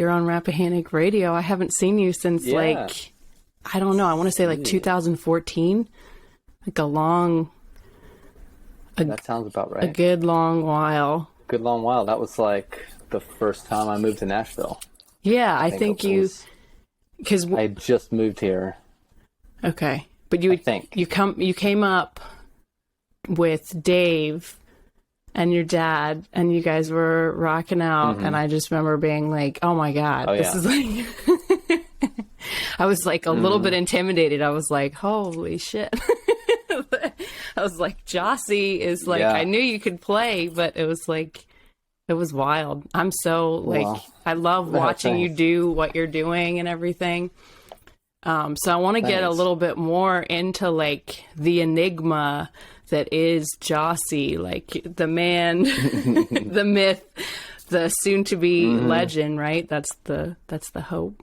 you're on Rappahannock Radio. I haven't seen you since like, I don't know. I want to say like 2014, like that sounds about right. A good long while. Good long while. That was like the first time I moved to Nashville. Yeah, I think you, because I just moved here. Okay, but you came up with Dave and your dad, and you guys were rocking out, and I just remember being like, "Oh my God, this is like." I was like a little bit intimidated. I was like, "Holy shit!" I was like, "Jah-see is like." I knew you could play, but it was like, it was wild. I'm so like, I love watching you do what you're doing and everything. So I want to get a little bit more into like the enigma that is Gyasi, like the man, the myth, the soon-to-be legend, right? That's the hope.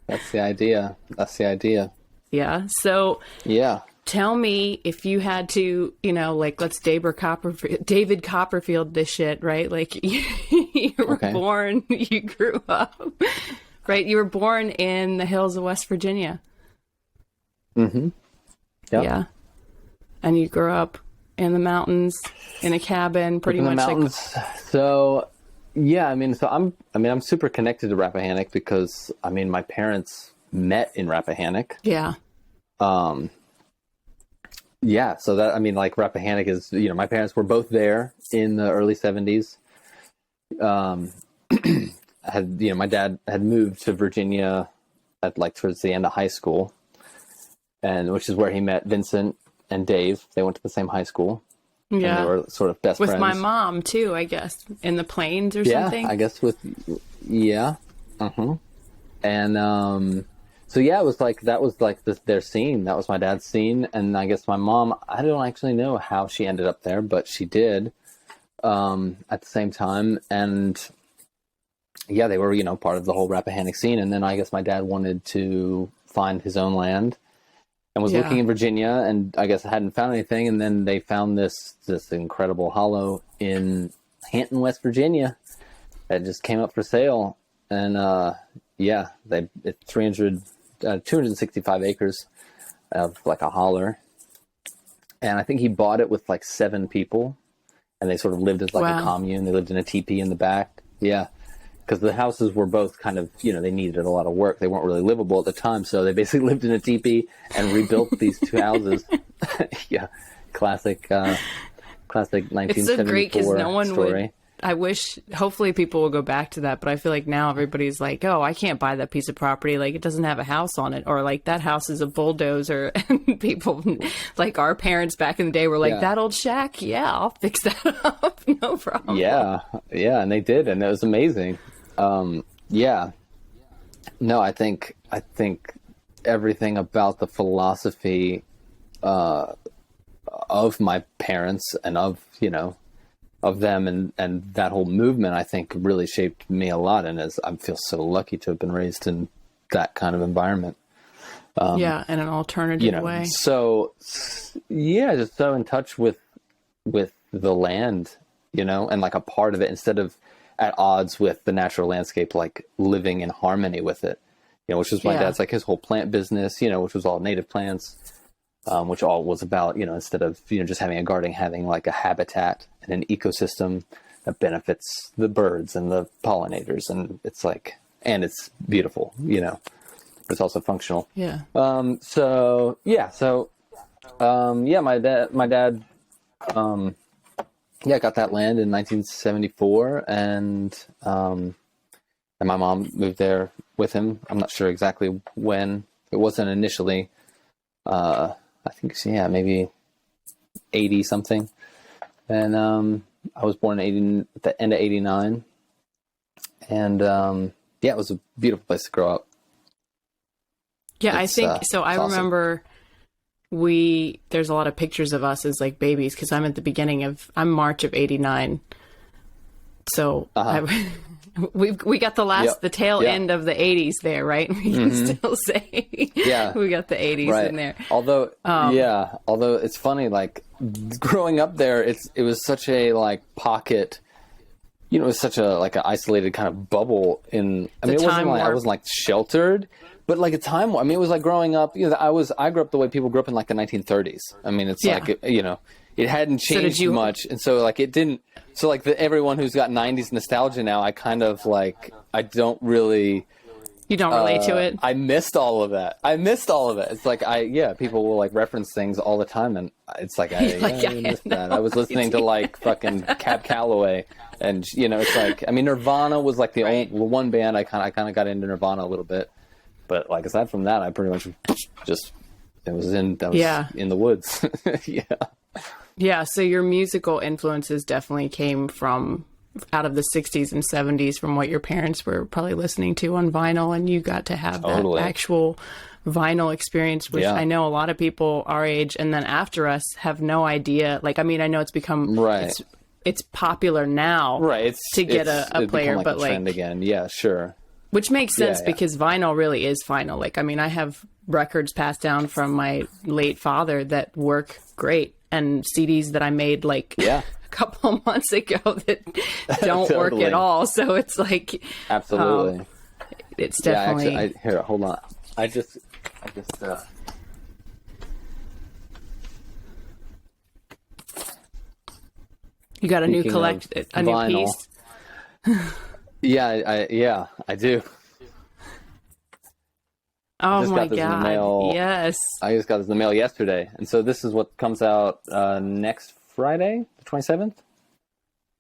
That's the idea. Yeah. So tell me, if you had to, like, let's David Copperfield this shit, right? Like you were born, you grew up. Right, you were born in the hills of West Virginia. Mm-hmm. Yep. Yeah, and you grew up in the mountains in a cabin, pretty much. Mountains. So, yeah, I'm super connected to Rappahannock because my parents met in Rappahannock. Yeah. Yeah. So that like Rappahannock is my parents were both there in the early 70s. My dad had moved to Virginia at like towards the end of high school, and which is where he met Vincent and Dave. They went to the same high school. Yeah. And they were sort of best friends. With my mom too, I guess, in the plains or something. Yeah, I guess And so it was like, that was like their scene. That was my dad's scene. And I guess my mom, I don't actually know how she ended up there, but she did at the same time. And yeah, they were, part of the whole Rappahannock scene. And then I guess my dad wanted to find his own land and was looking in Virginia, and I guess hadn't found anything. And then they found this incredible hollow in Hampton, West Virginia that just came up for sale. And it's 265 acres of like a holler. And I think he bought it with like 7 people, and they sort of lived as like a commune. They lived in a teepee in the back. Yeah. Because the houses were both kind of, they needed a lot of work. They weren't really livable at the time. So they basically lived in a teepee and rebuilt these 2 houses. Yeah. Classic 1974 It's so great because no one story. I wish, hopefully people will go back to that. But I feel like now everybody's like, oh, I can't buy that piece of property. Like, it doesn't have a house on it. Or like, that house is a bulldozer. And people, like our parents back in the day were like, that old shack? Yeah, I'll fix that up. No problem. Yeah. Yeah. And they did. And it was amazing. Yeah. No, I think everything about the philosophy of my parents and of them and that whole movement, I think really shaped me a lot. And I feel so lucky to have been raised in that kind of environment. In an alternative way. So just so in touch with the land, and like a part of it instead of at odds with the natural landscape, like living in harmony with it, which was my dad's, like his whole plant business, which was all native plants, which all was about, instead of, just having a garden, having like a habitat and an ecosystem that benefits the birds and the pollinators. And it's like, and it's beautiful, but it's also functional. Yeah. My dad, got that land in 1974, and my mom moved there with him. I'm not sure exactly when. It wasn't initially. I think maybe 80 something, and I was born at the end of 89, and it was a beautiful place to grow up. Yeah, I think so. I remember. There's a lot of pictures of us as like babies, because I'm March of 89. So we got the tail end of the 80s there, right? We can still say we got the 80s in there. Although it's funny, like growing up there, it was such a like pocket you know, it was such a like an isolated kind of bubble in. I mean, it wasn't like I wasn't like sheltered, but like a time. I mean, it was like growing up. You know, I grew up the way people grew up in like the 1930s. I mean, it's like you know, it hadn't changed much, and so like it didn't. So like everyone who's got 90s nostalgia now, I kind of like I don't really. You don't relate to it? I missed all of that. It's like people will like reference things all the time, and it's like I missed that. I was listening to like fucking Cab Calloway, and you know, it's like I mean, Nirvana was like the only one band I kind of got into Nirvana a little bit, but like aside from that, I pretty much just was in the woods. Yeah. So your musical influences definitely came from out of the 60s and 70s, from what your parents were probably listening to on vinyl, and you got to have that actual vinyl experience, which I know a lot of people our age and then after us have no idea. Like, I mean, I know it's become it's popular now to get a player, like but a trend again. Yeah, sure. Which makes sense because vinyl really is vinyl. Like, I mean, I have records passed down from my late father that work great, and CDs that I made like a couple of months ago that don't work at all. So it's like absolutely, it's definitely. Actually, here, hold on. I just. You got a new new piece. I do. Oh my God! Yes, I just got this in the mail yesterday, and so this is what comes out next Friday, the 27th.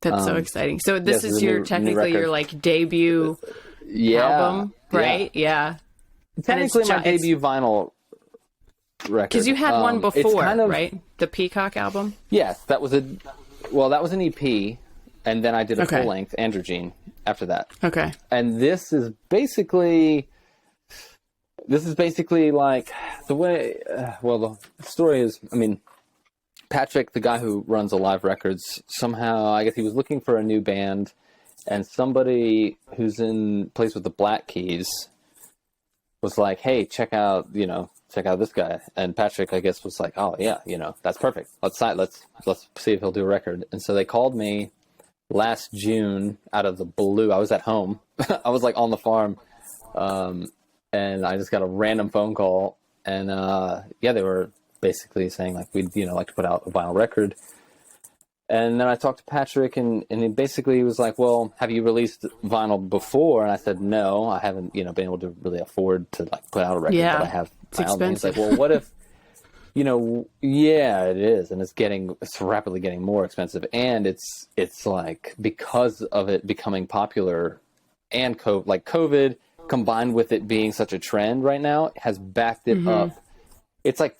That's so exciting. So this is your technically your like debut album, right? Yeah. Technically, my debut vinyl record. Because you had one before, right? The Peacock album. Yes, that was an EP, and then I did a full length Androgyne after that. Okay. And this is basically like the way. The story is. I mean, Patrick, the guy who runs Alive Records, somehow I guess he was looking for a new band, and somebody who's plays with the Black Keys was like, "Hey, check out this guy." And Patrick, I guess, was like, "Oh yeah, that's perfect. Let's see if he'll do a record." And so they called me last June out of the blue. I was at home. I was like on the farm. And I just got a random phone call, and they were basically saying like we'd like to put out a vinyl record. And then I talked to Patrick, and he basically was like, "Well, have you released vinyl before?" And I said, "No, I haven't been able to really afford to like put out a record, but I have." It's expensive. He's like, "Well, what if?" It is, and it's rapidly getting more expensive, and it's like because of it becoming popular, and COVID. Combined with it being such a trend right now, has backed it up. It's like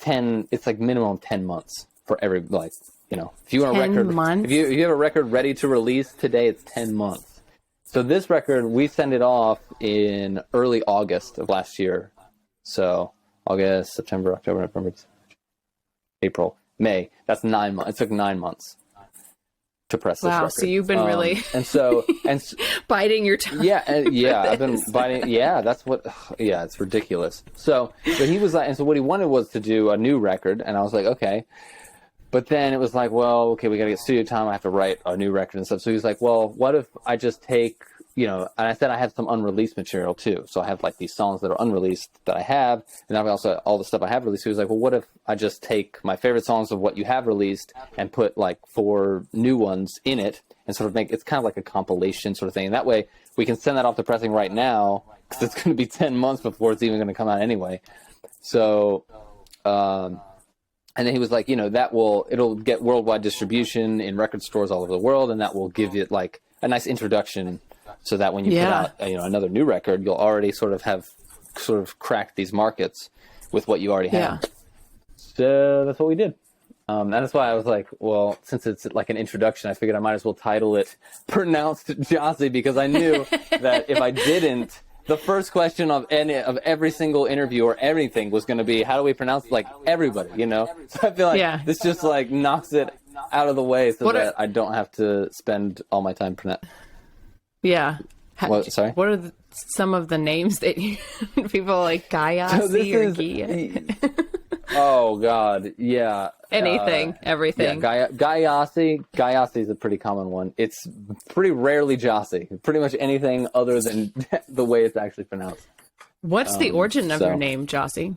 minimum 10 months for every if you want a record, if you have a record ready to release today, it's 10 months. So this record, we sent it off in early August of last year. So August, September, October, November, April, May. That's 9 months. It took 9 months to press this record. Wow, so you've been really biding your time. I've been biting. Yeah, that's what. Yeah, it's ridiculous. So he was like, and so what he wanted was to do a new record, and I was like, okay. But then it was like, well, okay, we got to get studio time. I have to write a new record and stuff. So he was like, well, what if I just take, and I said I have some unreleased material too. So I have like these songs that are unreleased that I have, and I've also all the stuff I have released. So he was like, well, what if I just take my favorite songs of what you have released and put like 4 new ones in it and sort of it's kind of like a compilation sort of thing. And that way we can send that off to pressing right now because it's going to be 10 months before it's even going to come out anyway. So, and then he was like, it'll get worldwide distribution in record stores all over the world, and that will give it like a nice introduction, so that when you put out another new record, you'll already sort of cracked these markets with what you already have. So that's what we did. And that's why I was like, well, since it's like an introduction, I figured I might as well title it "Pronounced Jah-see," because I knew that if I didn't, the first question of every single interview or everything was going to be, how do we pronounce like everybody, So I feel like this just like knocks it out of the way so that I don't have to spend all my time pronouncing. Yeah. Sorry? What are some of the names that people like Gyasi or Gia? Oh God, yeah. Everything. Yeah, Gyasi. Gyasi is a pretty common one. It's pretty rarely Jah-see. Pretty much anything other than the way it's actually pronounced. What's the origin of your name, Gyasi?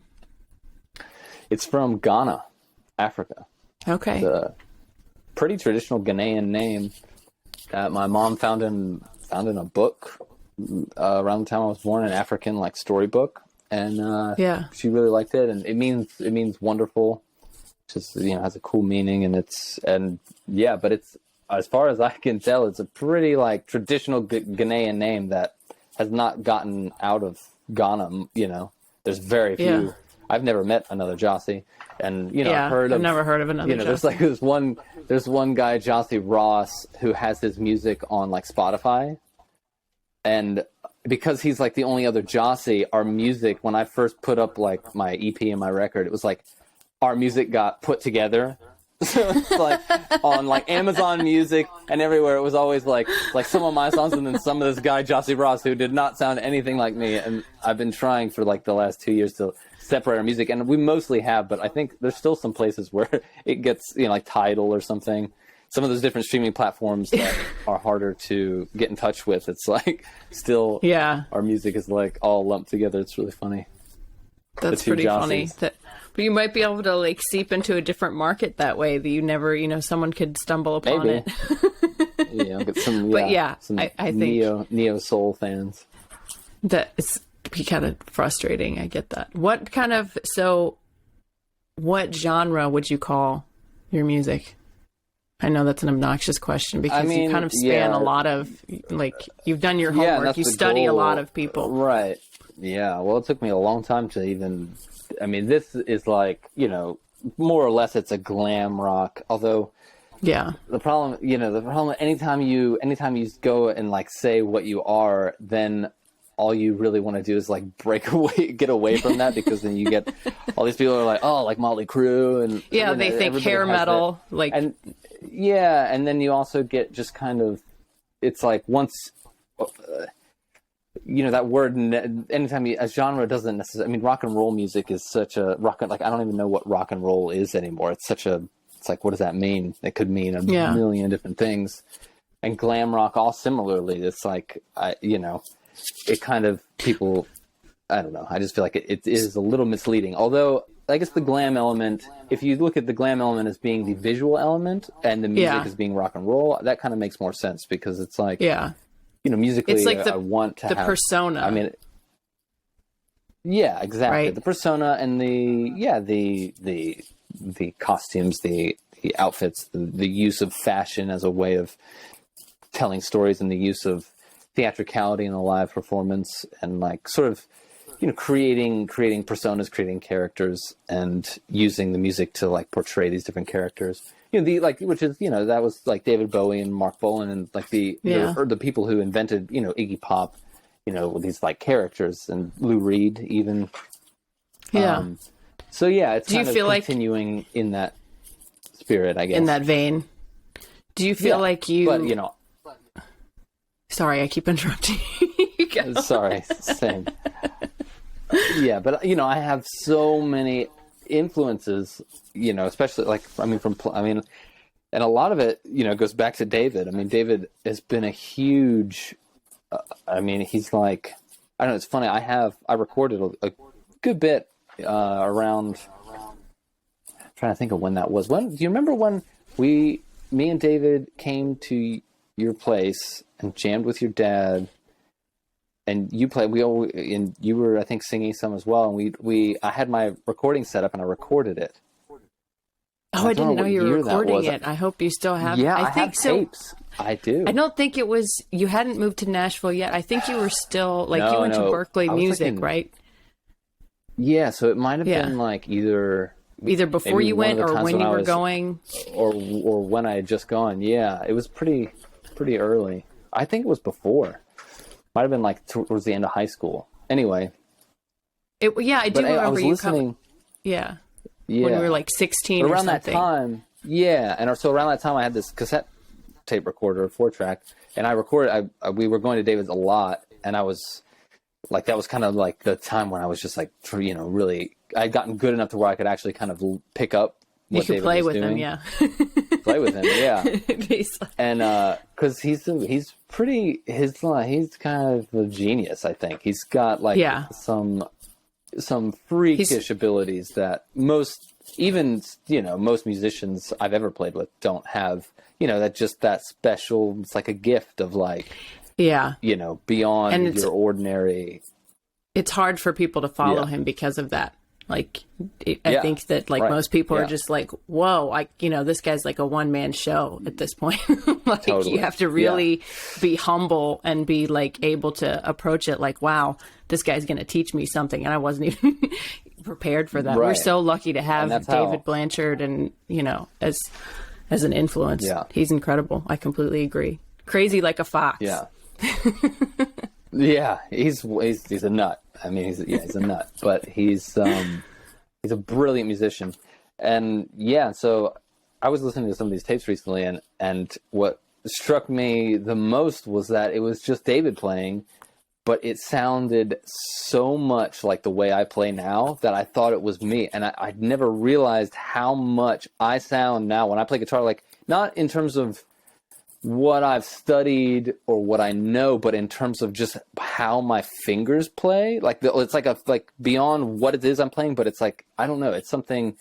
It's from Ghana, Africa. Okay. It's a pretty traditional Ghanaian name that my mom found in a book around the time I was born, an African like storybook, and she really liked it, and it means wonderful. Just has a cool meaning, but it's, as far as I can tell, it's a pretty like traditional Ghanaian name that has not gotten out of Ghana. There's very few. Yeah. I've never met another Jah-see, and I've never heard of another. There's like there's one guy, Jah-see Ross, who has his music on like Spotify, and because he's like the only other Jah-see, our music, when I first put up like my EP and my record, it was like our music got put together. So it's like on like Amazon Music and everywhere, it was always like some of my songs and then some of this guy Jah-see Ross who did not sound anything like me, and I've been trying for like the last 2 years to separate our music, and we mostly have, but I think there's still some places where it gets like Tidal or something, some of those different streaming platforms that are harder to get in touch with. It's like still our music is like all lumped together. It's really funny. That's pretty funny. But you might be able to like seep into a different market that way that you never, someone could stumble upon it. I'll get some. Some I think neo soul fans. That it's be kind of frustrating. I get that. What genre would you call your music? I know that's an obnoxious question because you kind of span a lot of, like, you've done your homework, you study a lot of people. Right. Yeah. Well, it took me a long time to even, this is like, more or less it's a glam rock, although the problem, anytime you go and like say what you are, then all you really want to do is like get away from that, because then you get all these people are like, oh, like Motley Crue, and they think hair metal, and then you also get just kind of, it's like once that word, anytime a genre doesn't necessarily, rock and roll music is such a I don't even know what rock and roll is anymore. It's like, what does that mean? It could mean a million different things. And glam rock all similarly, it's like it kind of, people, I don't know, I just feel like it is a little misleading. Although, I guess the glam element, if you look at the glam element as being the visual element and the music as being rock and roll, that kind of makes more sense, because it's like, musically, it's like I want to have the persona. Exactly. Right. The persona and the costumes, the outfits, the use of fashion as a way of telling stories, and the use of theatricality in a live performance, and like sort of creating personas, creating characters, and using the music to like portray these different characters, which is that was like David Bowie and Marc Bolan, and like the people who invented Iggy Pop, with these like characters, and Lou Reed even. So it's kind of continuing like, in that spirit, I guess, in that vein. Do you feel like you? But sorry, I keep interrupting you. Sorry, same. But I have so many influences, especially and a lot of it, goes back to David. David has been a huge, he's like, I don't know, it's funny. I recorded a good bit around, I'm trying to think of when that was. Do you remember when me and David came to your place and jammed with your dad, and you played, and you were, I think, singing some as well, and I had my recording set up and I recorded it. Oh, I didn't know you were recording it. I hope you still have it. I think have tapes. I do. I don't think it was, you hadn't moved to Nashville yet. I think you were still, you went to Berkeley Music, right? Yeah, so it might have been like either before you went, or when you were going, or when I had just gone. Yeah, it was pretty early. I think it was before. Might have been like towards the end of high school. Anyway. I do remember I was listening. When you were like 16 or something. Around that time. Yeah. And so around that time I had this cassette tape recorder, 4-track, and I recorded, we were going to David's a lot, and I was like that was kind of like the time when I was just like, you know, really, I'd gotten good enough to where I could actually kind of pick up what you could David play was with doing. him, yeah. Play with him, yeah. And because he's pretty, he's kind of a genius. I think he's got like some freakish abilities that most, even, you know, most musicians I've ever played with don't have. You know, that special. It's like a gift of like, you know, beyond your ordinary. It's hard for people to follow him because of that. Like, I think that like most people are just like, whoa, you know, this guy's like a one-man show at this point. Like you have to really be humble and be like able to approach it like, wow, this guy's going to teach me something. And I wasn't even prepared for that. We're so lucky to have David Blanchard and, you know, as an influence. He's incredible. I completely agree. Crazy like a fox. He's a nut. I mean, he's a nut, but he's a brilliant musician. And so I was listening to some of these tapes recently, and what struck me the most was that it was just David playing, but it sounded so much like the way I play now that I thought it was me. And I'd never realized how much I sound now when I play guitar, like not in terms of what I've studied or what I know, but in terms of just how my fingers play. Like it's like beyond what it is I'm playing, but it's like, I don't know, it's something,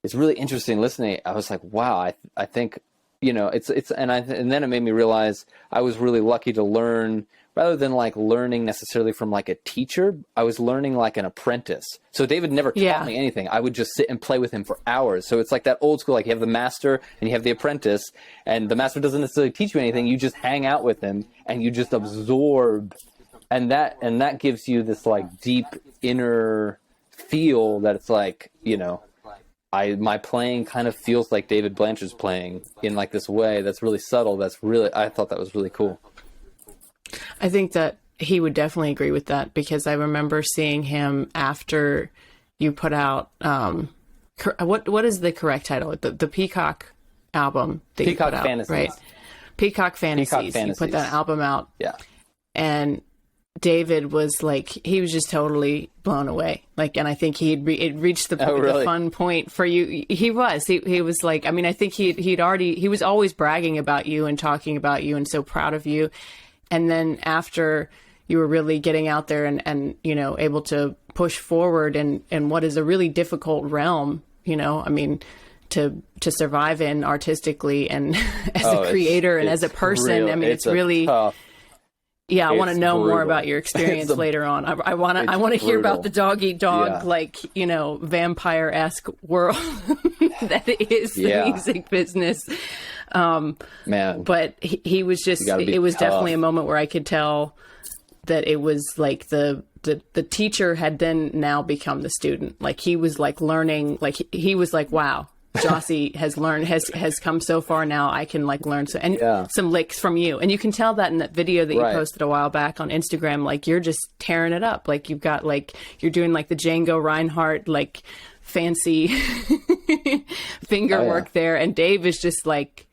it's really interesting listening. I was like, wow, I think, you know, and then it made me realize I was really lucky to learn, rather than like learning necessarily from like a teacher, I was learning like an apprentice. So David never taught me anything. I would just sit and play with him for hours. So it's like that old school, like you have the master and you have the apprentice, and the master doesn't necessarily teach you anything. You just hang out with him and you just absorb. And that gives you this like deep inner feel that it's like, you know, my playing kind of feels like David Blanchard's playing in like this way that's really subtle. I thought that was really cool. I think that he would definitely agree with that, because I remember seeing him after you put out, what is the correct title? The Peacock album that Peacock you put out, Fantasies. Right? Peacock Fantasies. You put that album out. Yeah. And David was like, he was just totally blown away. Like, and I think it reached the fun point for you. He was like, I mean, I think he was always bragging about you and talking about you and so proud of you. And then after you were really getting out there and you know, able to push forward in what is a really difficult realm, you know, I mean, to survive in artistically and as a creator and as a person, I mean, it's really tough. Yeah, I want to know more about your experience later on. I want to hear about the dog eat dog, like, you know, vampire-esque world that is the music business. Man, but he was just, it was definitely a moment where I could tell that it was like the teacher had then now become the student. Like he was like learning, like he was like, wow, Jah-see has come so far now. I can like learn some licks from you. And you can tell that in that video that you posted a while back on Instagram, like you're just tearing it up. Like you've got like, you're doing like the Django Reinhardt, like fancy finger work there. And Dave is just like,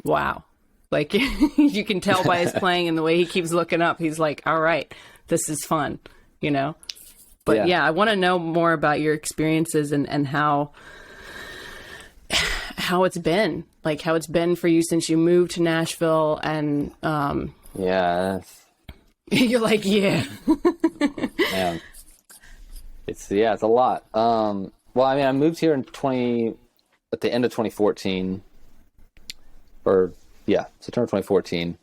wow. Like you can tell by his playing and the way he keeps looking up. He's like, all right, this is fun, you know? But I want to know more about your experiences and how it's been, like how it's been for you since you moved to Nashville. And you're like, man, it's a lot. Well, I mean, I moved here at the end of 2014, September 2014,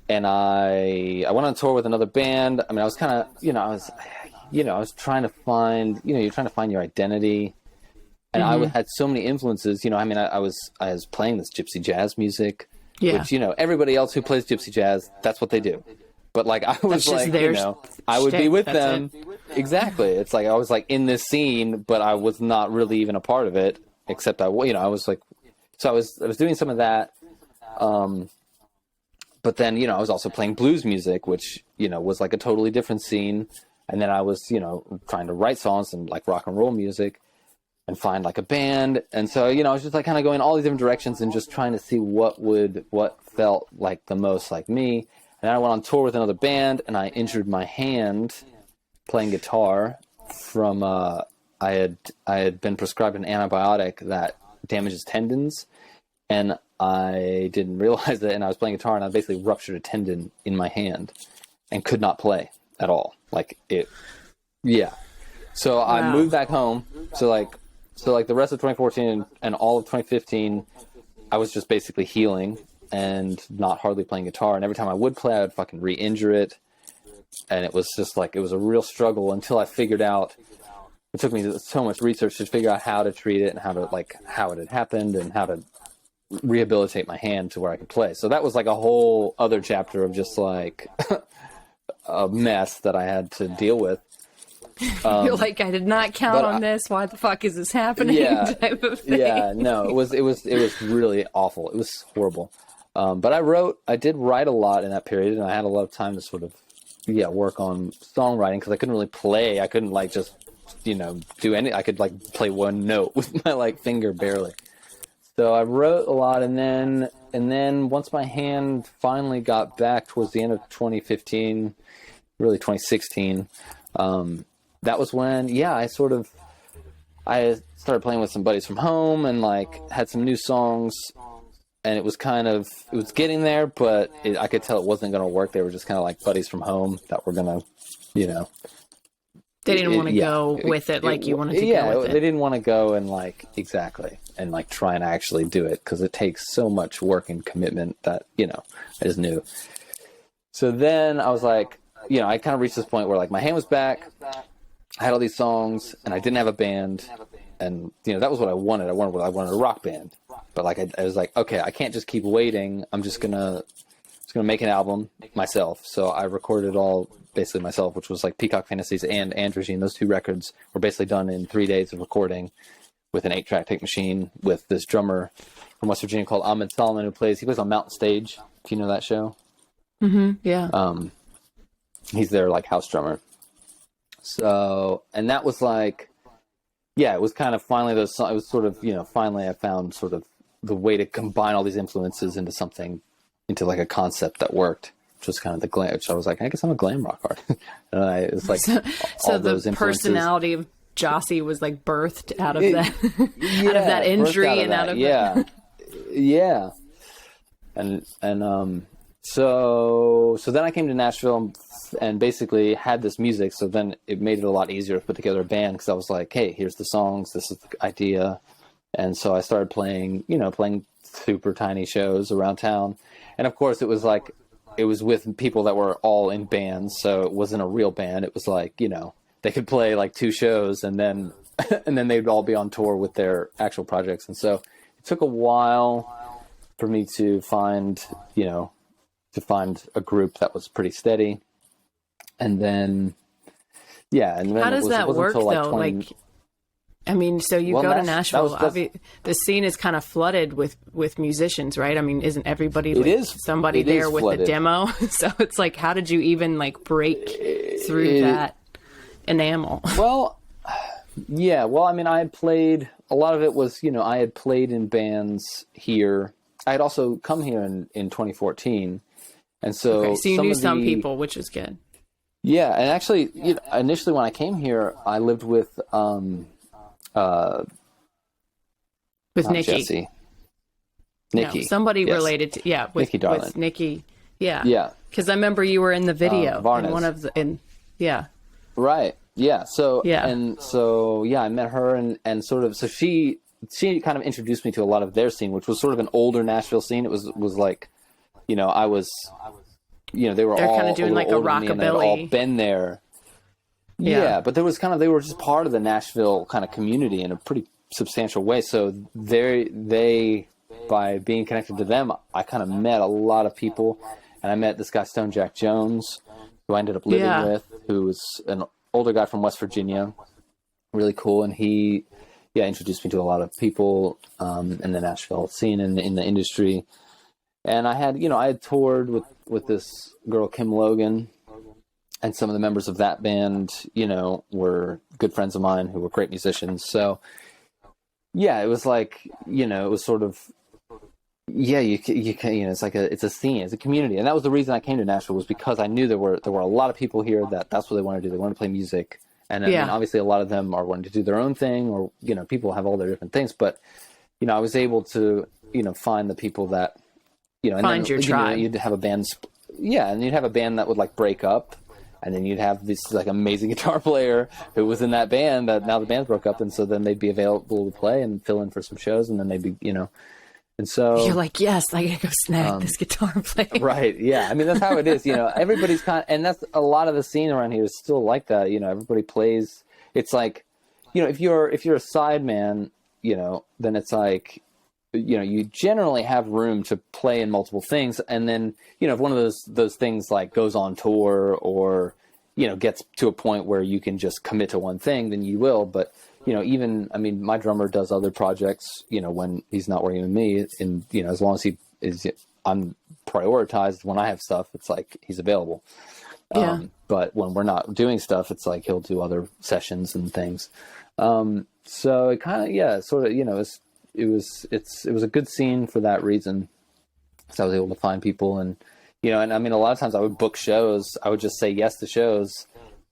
and I went on tour with another band. I mean, I was kind of, I was trying to find, you're trying to find your identity. And I had so many influences, I mean, I was playing this gypsy jazz music, which, everybody else who plays gypsy jazz, that's what they do. But like, I was like, I would be with them. Exactly. It's like, I was like in this scene, but I was not really even a part of it, except I was like, so I was doing some of that. But then, I was also playing blues music, which, was like a totally different scene. And then I was, trying to write songs and like rock and roll music and find like a band. And so, I was just like kind of going all these different directions and just trying to see what felt like the most like me. And I went on tour with another band, and I injured my hand playing guitar from I had been prescribed an antibiotic that damages tendons, and I didn't realize it, and I was playing guitar, and I basically ruptured a tendon in my hand and could not play at all. Like it, yeah. So wow. I moved back home. So the rest of 2014 and all of 2015, I was just basically healing and not hardly playing guitar. And every time I would play, I would fucking re-injure it. And it was just like, it was a real struggle until I figured out, it took me so much research to figure out how to treat it and how it had happened and how to rehabilitate my hand to where I could play. So that was like a whole other chapter of just like a mess that I had to deal with. You're like, I did not count on this. Why the fuck is this happening? Yeah, type of thing. Yeah, no, it was really awful. It was horrible. But I did write a lot in that period, and I had a lot of time to sort of, work on songwriting because I couldn't really play. I couldn't like just, do any. I could like play one note with my like finger barely. So I wrote a lot, and then once my hand finally got back towards the end of 2015, really 2016. That was when, I started playing with some buddies from home and like had some new songs, and it was getting there, but I could tell it wasn't going to work. They were just kind of like buddies from home that were going to, They didn't want to go with it like you wanted to go with it. They didn't want to go and like, exactly, and like try and actually do it because it takes so much work and commitment that, I just knew. So then I was like, I kind of reached this point where like my hand was back. I had all these songs and I didn't have a band, and that was what I wanted. I wanted a rock band, but like I was like, okay, I can't just keep waiting. I'm just gonna make an album myself. So I recorded it all basically myself, which was like Peacock Fantasies and Androgyne. Those two records were basically done in 3 days of recording with an 8-track tape machine with this drummer from West Virginia called Ahmed Solomon, who plays on Mountain Stage. Do you know that show? Mm-hmm. Yeah. He's their like house drummer. So, and that was like, it was kind of finally it was sort of, finally I found sort of the way to combine all these influences into like a concept that worked, which was kind of the glam, which I was like, I guess I'm a glam rock artist. And it's like, so the personality of Jah-see was like birthed out of that, out of that injury and out of that. Yeah. And, so then I came to Nashville and basically had this music. So then it made it a lot easier to put together a band because I was like, hey, here's the songs. This is the idea. And so I started playing super tiny shows around town. And of course it was with people that were all in bands. So it wasn't a real band. It was like, they could play like 2 shows and then they'd all be on tour with their actual projects. And so it took a while for me to find a group that was pretty steady. And then, how does that work though? So you go to Nashville, the scene is kind of flooded with musicians, right? I mean, isn't everybody somebody there with flooded. A demo? So it's like, how did you even like break through that enamel? Well, I had played, a lot of it was, I had played in bands here. I had also come here in 2014. And so, so you knew some people, which is good. Yeah, and actually, initially when I came here, I lived with Nikki. Gyasi. Nikki. No, somebody related to Nikki, darling. With Nikki. Yeah. Yeah. Because I remember you were in the video in one of the Right. Yeah. So I met her and sort of she kind of introduced me to a lot of their scene, which was sort of an older Nashville scene. It was like, I was, they were all kind of doing like a rockabilly. All been there. Yeah, but they were just part of the Nashville kind of community in a pretty substantial way. So they by being connected to them, I kind of met a lot of people, and I met this guy Stone Jack Jones, who I ended up living with, who was an older guy from West Virginia, really cool, and he introduced me to a lot of people in the Nashville scene and in the industry. And I had toured with this girl, Kim Logan, and some of the members of that band, were good friends of mine who were great musicians. So, it was like, it was sort of yeah, you can, it's like it's a scene, it's a community. And that was the reason I came to Nashville, was because I knew there were a lot of people here that's what they want to do. They want to play music. And I mean, obviously a lot of them are wanting to do their own thing, or, people have all their different things, but, I was able to, find the people that, and find your tribe. You'd have a band. And you'd have a band that would like break up, and then you'd have this like amazing guitar player who was in that band that now the band broke up. And so then they'd be available to play and fill in for some shows. And then they'd be, and so you're like, yes, I gotta go snag this guitar player. Right. Yeah. I mean, that's how it is. Everybody's and that's a lot of the scene around here is still like that. Everybody plays. It's like, if you're a sideman, then it's like, you generally have room to play in multiple things. And then, if one of those things like goes on tour, or, gets to a point where you can just commit to one thing, then you will. But, even, I mean, my drummer does other projects, when he's not working with me, and, as long as I'm prioritized when I have stuff, it's like he's available. Yeah. But when we're not doing stuff, it's like he'll do other sessions and things. So it kind of, sort of, it was a good scene for that reason. So I was able to find people, and, and I mean, a lot of times I would book shows. I would just say yes to shows.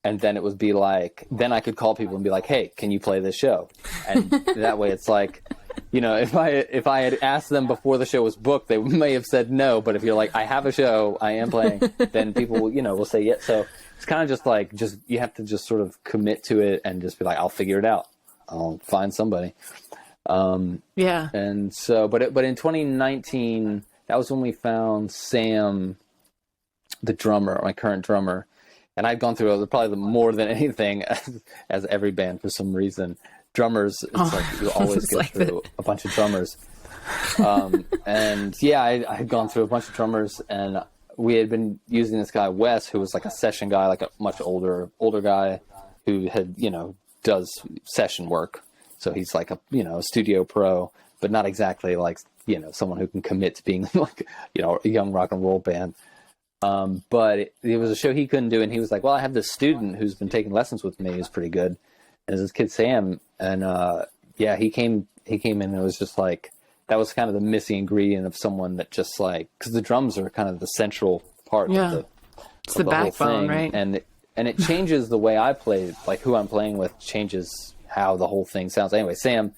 And then it would be like, then I could call people and be like, hey, can you play this show? And that way it's like, if I had asked them before the show was booked, they may have said no. But if you're like, I have a show, I am playing, then people will say yes. So it's kind of just like, you have to just sort of commit to it and just be like, I'll figure it out. I'll find somebody. Yeah. And so, but in 2019, that was when we found Sam, the drummer, my current drummer. And I'd gone through probably more than anything, as every band for some reason. Drummers, it's like you always go through a bunch of drummers. And yeah, I had gone through a bunch of drummers, and we had been using this guy, Wes, who was like a session guy, like a much older guy who had, does session work. So he's like a studio pro, but not exactly like, someone who can commit to being like, a young rock and roll band. But it was a show he couldn't do, and he was like, well, I have this student who's been taking lessons with me who's pretty good. And it's this kid, Sam. And, he came in, and it was just like, that was kind of the missing ingredient of someone that just like, cause the drums are kind of the central part of it's the backbone, right? And it changes the way I play, like who I'm playing with changes how the whole thing sounds. Anyway, Sam,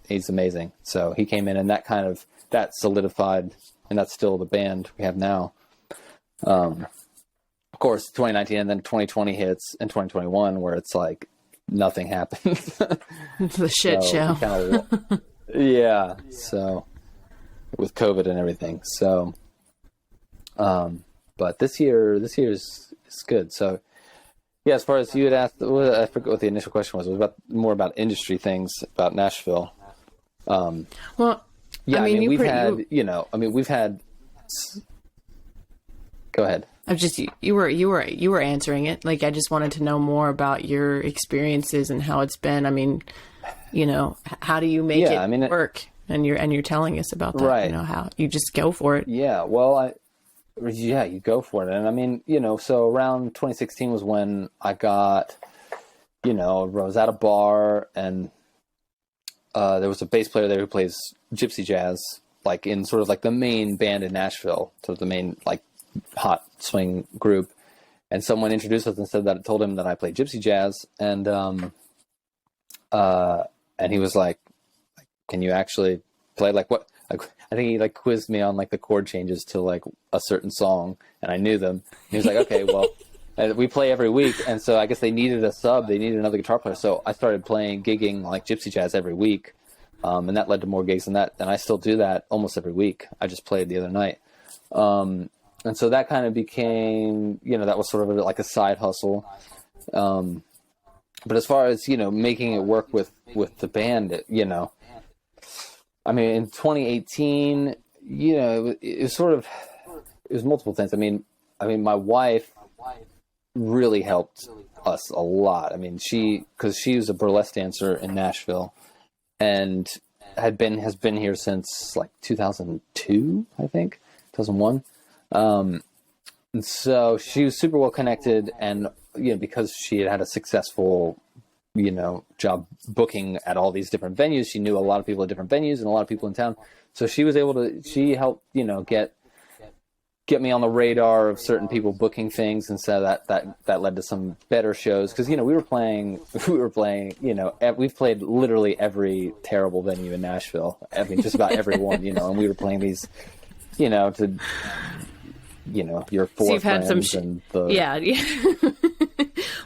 he's amazing. So he came in, and that solidified, and that's still the band we have now. Of course, 2019, and then 2020 hits, and 2021, where it's like nothing happened. The shit show. So with COVID and everything. So, but this year is good. So, yeah, as far as you had asked, I forget what the initial question was. It was more about industry things about Nashville. Well, yeah, we've had. Go ahead. You were answering it. Like, I just wanted to know more about your experiences and how it's been. I mean, how do you make it work? And you're telling us about that. Right. How you just go for it. Yeah. Well, you go for it. And I mean, so around 2016 was when I got, I was at a bar, and there was a bass player there who plays gypsy jazz, like in sort of like the main band in Nashville, sort of the main like hot swing group. And someone introduced us and told him that I played gypsy jazz. And he was like, can you actually play like what? Like, I think he like quizzed me on like the chord changes to like a certain song, and I knew them. He was like, okay, well, we play every week. And so I guess they needed a sub. They needed another guitar player. So I started gigging like gypsy jazz every week. And that led to more gigs than that. And I still do that almost every week. I just played the other night. And so that kind of became, that was sort of like a side hustle. But as far as, making it work with the band, I mean, in 2018, it was multiple things. I mean, my wife really helped us a lot. I mean, because she was a burlesque dancer in Nashville, and has been here since like 2002, I think, 2001. And so she was super well connected, and because she had a successful job booking at all these different venues. She knew a lot of people at different venues and a lot of people in town. So she helped, get me on the radar of certain people booking things. And so that led to some better shows. Cause we were playing, we've played literally every terrible venue in Nashville. I mean, just about every one, and we were playing these, to, your four so you've had some yeah.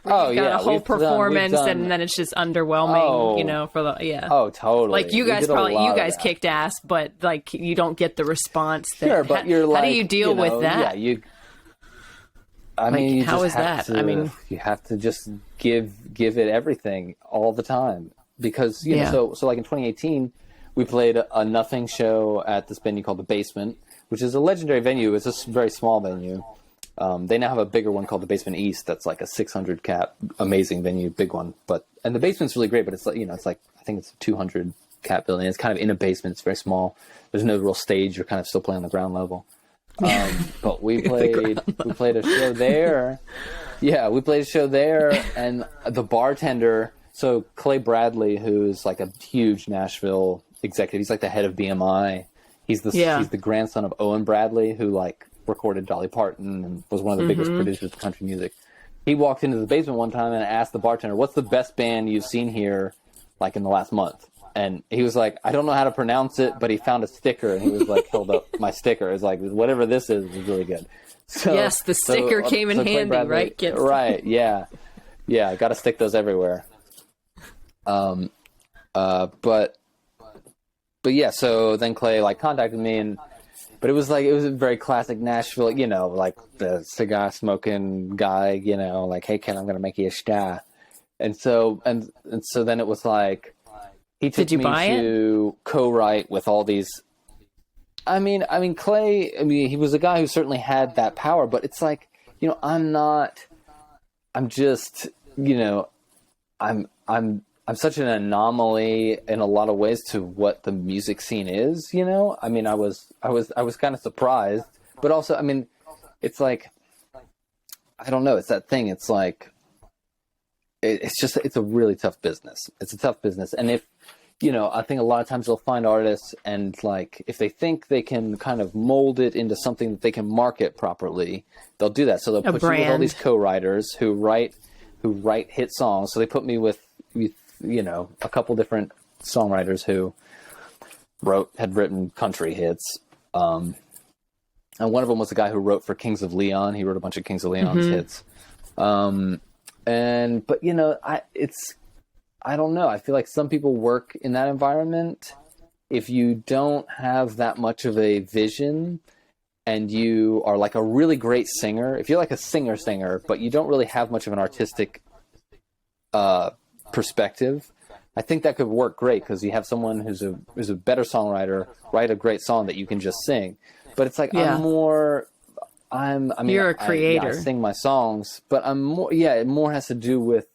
Got a whole performance and then it's just underwhelming, for the Oh, totally. Like you guys kicked ass, but like you don't get the response. Sure, but how do you deal with that? Yeah, how is that? You have to just give it everything all the time because so like in 2018 we played a nothing show at this venue called The Basement, which is a legendary venue. It's a very small venue. They now have a bigger one called the Basement East. That's like a 600 cap, amazing venue, big one. And the basement's really great, but it's like, it's like, I think it's a 200 cap building. It's kind of in a basement. It's very small. There's no real stage. You're kind of still playing on the ground level. But we played a show there. Yeah, we played a show there, and the bartender, so Clay Bradley, who's like a huge Nashville executive, he's like the head of BMI. He's the grandson of Owen Bradley, who like recorded Dolly Parton and was one of the biggest producers of country music. He walked into the basement one time and asked the bartender, "What's the best band you've seen here, like in the last month?" And he was like, "I don't know how to pronounce it," but he found a sticker and he was like, held up my sticker. It's like, whatever this is really good. So, yes, the sticker came in handy, Bradley, right? Right, yeah. Yeah, got to stick those everywhere. But yeah, so then Clay like contacted me but it was a very classic Nashville, like the cigar smoking guy, like, "Hey, Ken, I'm going to make you a star." And so then it was like, he took me to co-write with all these. I mean, Clay, he was a guy who certainly had that power, but it's like, I'm such an anomaly in a lot of ways to what the music scene is, I mean, I was kind of surprised, but also, it's like, I don't know. It's that thing. It's like, it's a really tough business. It's a tough business. And if, I think a lot of times they'll find artists and like, if they think they can kind of mold it into something that they can market properly, they'll do that. So they'll put you with all these co-writers who write hit songs. So they put me with a couple different songwriters who had written country hits. And one of them was the guy who wrote for Kings of Leon. He wrote a bunch of Kings of Leon's hits. I don't know. I feel like some people work in that environment. If you don't have that much of a vision and you are like a really great singer, if you're like a singer, but you don't really have much of an artistic perspective, I think that could work great because you have someone who's a better songwriter write a great song that you can just sing. But it's like, you're a creator. I sing my songs, but I'm more. Yeah, it more has to do with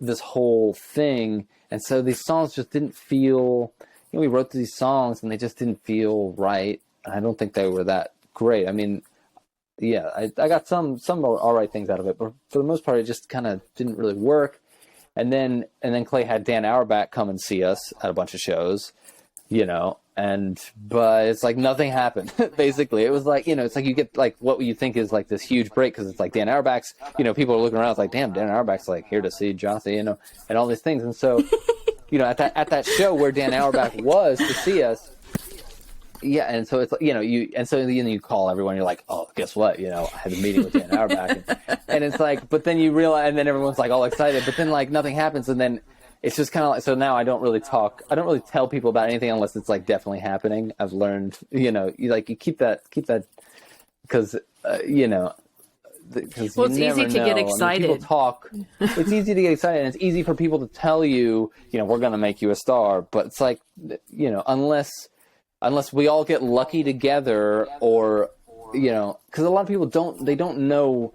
this whole thing, and so these songs just didn't feel. We wrote these songs and they just didn't feel right. I don't think they were that great. I mean, I got some all right things out of it, but for the most part, it just kind of didn't really work. And then Clay had Dan Auerbach come and see us at a bunch of shows, but it's like nothing happened. Basically, it was like, it's like you get like what you think is like this huge break because it's like Dan Auerbach's, people are looking around, it's like, damn, Dan Auerbach's like here to see Jah-see, and all these things. And so, at that show where Dan Auerbach was to see us, yeah, and so it's you call everyone. You're like, oh, guess what? I had a meeting with Dan Auerbach, and it's like, but then you realize, and then everyone's like all excited, but then like nothing happens, and then it's just kind of like. So now I don't really tell people about anything unless it's like definitely happening. I've learned, you keep that because it's easy to get excited. People talk. It's easy to get excited, and it's easy for people to tell you, we're going to make you a star, but it's like, unless we all get lucky together, or because a lot of people don't know,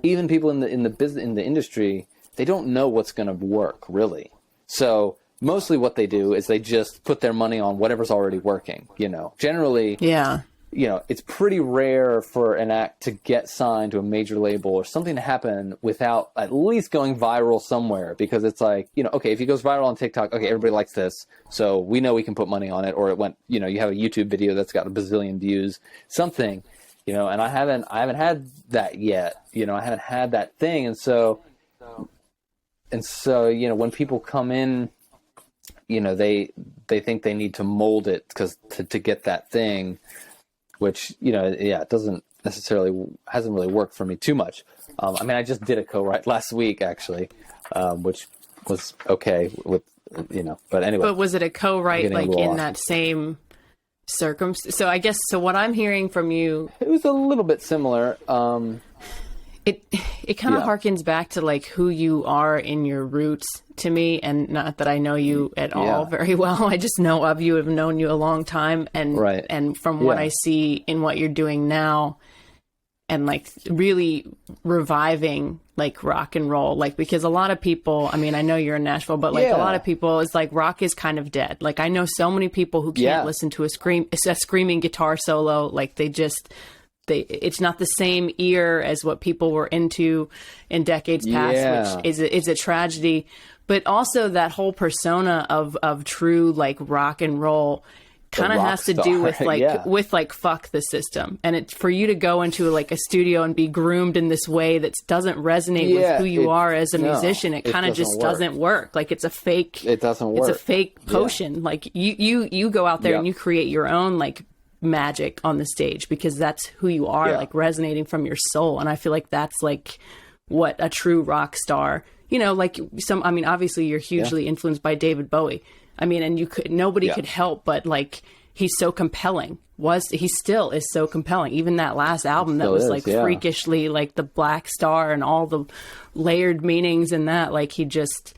even people in the industry, they don't know what's going to work really. So mostly what they do is they just put their money on whatever's already working. Generally, it's pretty rare for an act to get signed to a major label or something to happen without at least going viral somewhere, because it's like, okay, if it goes viral on TikTok, okay, everybody likes this, so we know we can put money on it. Or it went, you have a YouTube video that's got a bazillion views, something, and I haven't had that yet. I haven't had that thing. And so, when people come in, they think they need to mold it because to get that thing, which, it hasn't really worked for me too much. I just did a co-write last week, actually, which was okay with, but anyway. But was it a co-write like in that same circumstance? So I guess, what I'm hearing from you, it was a little bit similar. It kind of harkens back to like who you are in your roots to me, and not that I know you at all very well. I just know of you, have known you a long time, and and from what I see in what you're doing now, and like really reviving like rock and roll, like, because a lot of people, I mean, I know you're in Nashville, but like a lot of people, it's like rock is kind of dead. Like I know so many people who can't listen to a screaming guitar solo, like it's not the same ear as what people were into in decades past, which is a tragedy. But also that whole persona of true like rock and roll kind of has to do with like with like fuck the system. And it's for you to go into like a studio and be groomed in this way that doesn't resonate with who you are as a musician. It kind of just doesn't work. Like it's a fake. It doesn't work. It's a fake potion. Like you go out there and you create your own like magic on the stage, because that's who you are, like resonating from your soul. And I feel like that's like what a true rock star, like obviously you're hugely influenced by David Bowie. I mean, and nobody could help but like, he's so compelling. He still is so compelling. Even that last album that was like freakishly like the Black Star and all the layered meanings in that, like he just,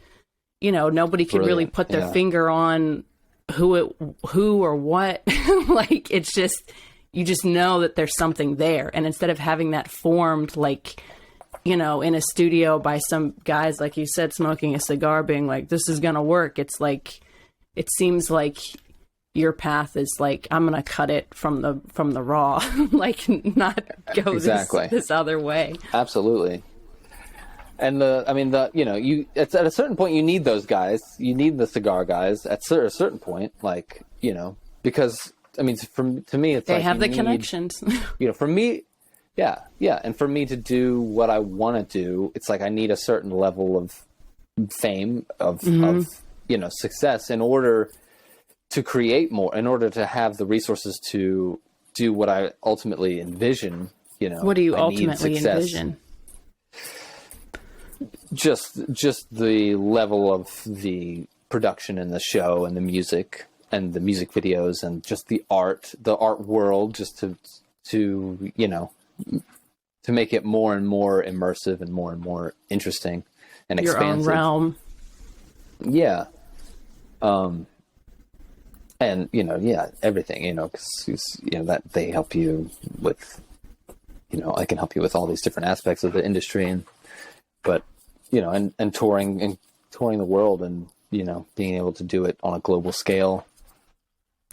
nobody could really put their finger on who or what. Like it's just, you just know that there's something there. And instead of having that formed like, in a studio by some guys, like you said, smoking a cigar, being like, this is gonna work, it's like, it seems like your path is like, I'm gonna cut it from the raw, like not go this other way. Absolutely. And it's at a certain point you need those guys. You need the cigar guys at a certain point, like, because to me it's they have the connections. For me, and for me to do what I want to do, it's like I need a certain level of fame, of success in order to create more, in order to have the resources to do what I ultimately envision. What do you ultimately envision? Just the level of the production and the show and the music and the music videos and just the art world, just to make it more and more immersive and more interesting and expansive. Your own realm. Yeah. And everything, because that they help you with, I can help you with all these different aspects of the industry, but and touring the world and being able to do it on a global scale.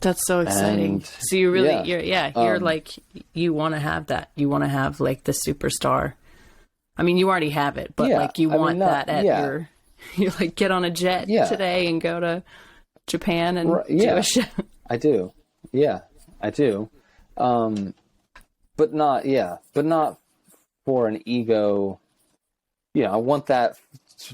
That's so exciting. So you really, you're like, you want to have that. You want to have like the superstar. I mean, you already have it, but like you want that at you're like, get on a jet today and go to Japan and do a show. I do. Yeah, I do. But not for an ego. I want that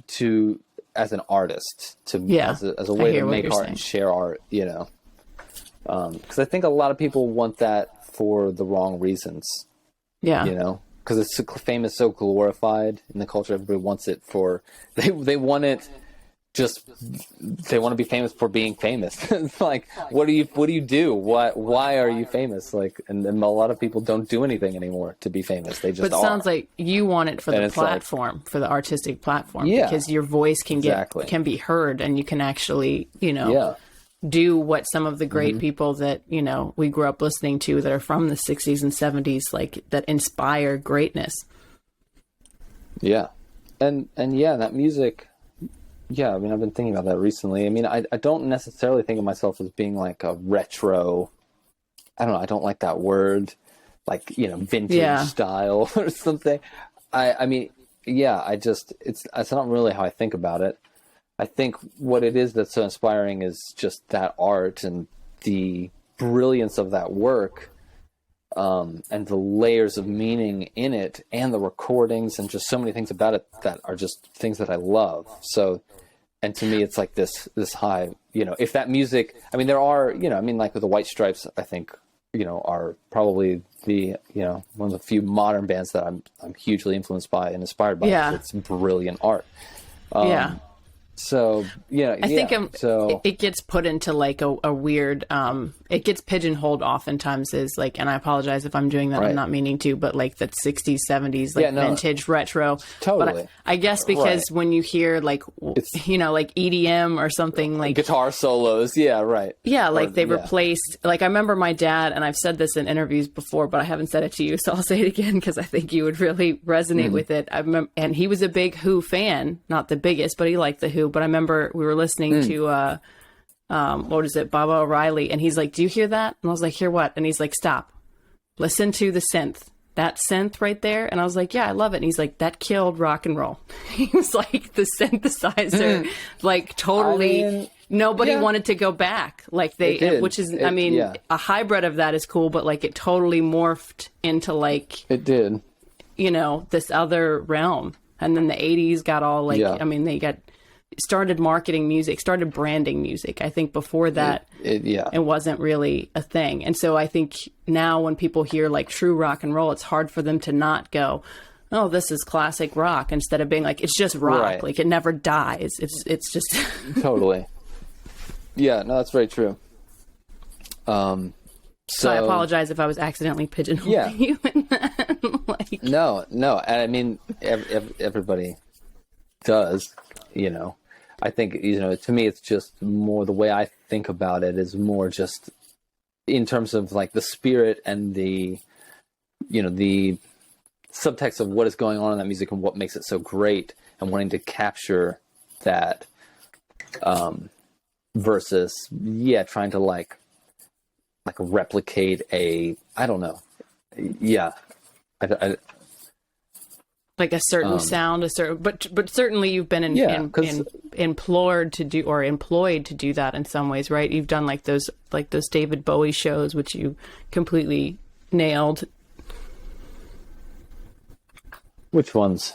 to as an artist, as a way to make art and share art, because I think a lot of people want that for the wrong reasons. Because fame is so glorified in the culture. Everybody wants it for they want it. They want to be famous for being famous. It's like, what do you do? Why are you famous? Like, and a lot of people don't do anything anymore to be famous. They just are. But it sounds like you want it for the platform, for the artistic platform, because your voice can be heard, and you can actually, do what some of the great people that, we grew up listening to that are from the 60s and 70s, like that inspire greatness. Yeah. And that music. Yeah, I've been thinking about that recently. I don't necessarily think of myself as being like a retro I don't know, I don't like that word, like, you know, vintage style or something. I mean, yeah, it's not really how I think about it. I think what it is that's so inspiring is just that art and the brilliance of that work, and the layers of meaning in it, and the recordings, and just so many things about it that are just things that I love. So, and to me, it's like this high, you know, if that music, I mean, there are, you know, I mean, like with the White Stripes, I think, you know, are probably the, you know, one of the few modern bands that I'm hugely influenced by and inspired by. Yeah. It's brilliant art. So, yeah, I think it gets put into like a weird, it gets pigeonholed oftentimes as like, and I apologize if I'm doing that, I'm not meaning to, but like that 60s, 70s, like vintage retro. Totally. But I guess because when you hear like, you know, like EDM or something like guitar solos. Yeah. Right. Yeah. Like they replaced, like I remember my dad, and I've said this in interviews before, but I haven't said it to you. So I'll say it again, because I think you would really resonate with it. I remember, and he was a big Who fan, not the biggest, but he liked the Who. But I remember we were listening to, what is it, Baba O'Reilly, and he's like, "Do you hear that?" And I was like, "Hear what?" And he's like, "Stop, listen to the synth, that synth right there." And I was like, "Yeah, I love it." And he's like, "That killed rock and roll." He was like, the synthesizer, like totally. I mean, nobody wanted to go back, like which is, I mean, a hybrid of that is cool, but like it totally morphed into like it did, you know, this other realm. And then the 80s got all like, I mean, they started marketing music, started branding music. I think before that, it wasn't really a thing. And so I think now when people hear like true rock and roll, it's hard for them to not go, "Oh, this is classic rock," instead of being like, it's just rock. Like it never dies. It's just totally. Yeah, no, that's very true. So I apologize if I was accidentally pigeonholing you in that. Like... No. And I mean, everybody does, you know. I think, you know, to me, it's just more the way I think about it is more just in terms of like the spirit and the, you know, the subtext of what is going on in that music and what makes it so great, and wanting to capture that, versus, trying to like replicate I don't know. Yeah. Like a certain sound, but certainly you've been employed to do that in some ways, right? You've done like those David Bowie shows, which you completely nailed. Which ones?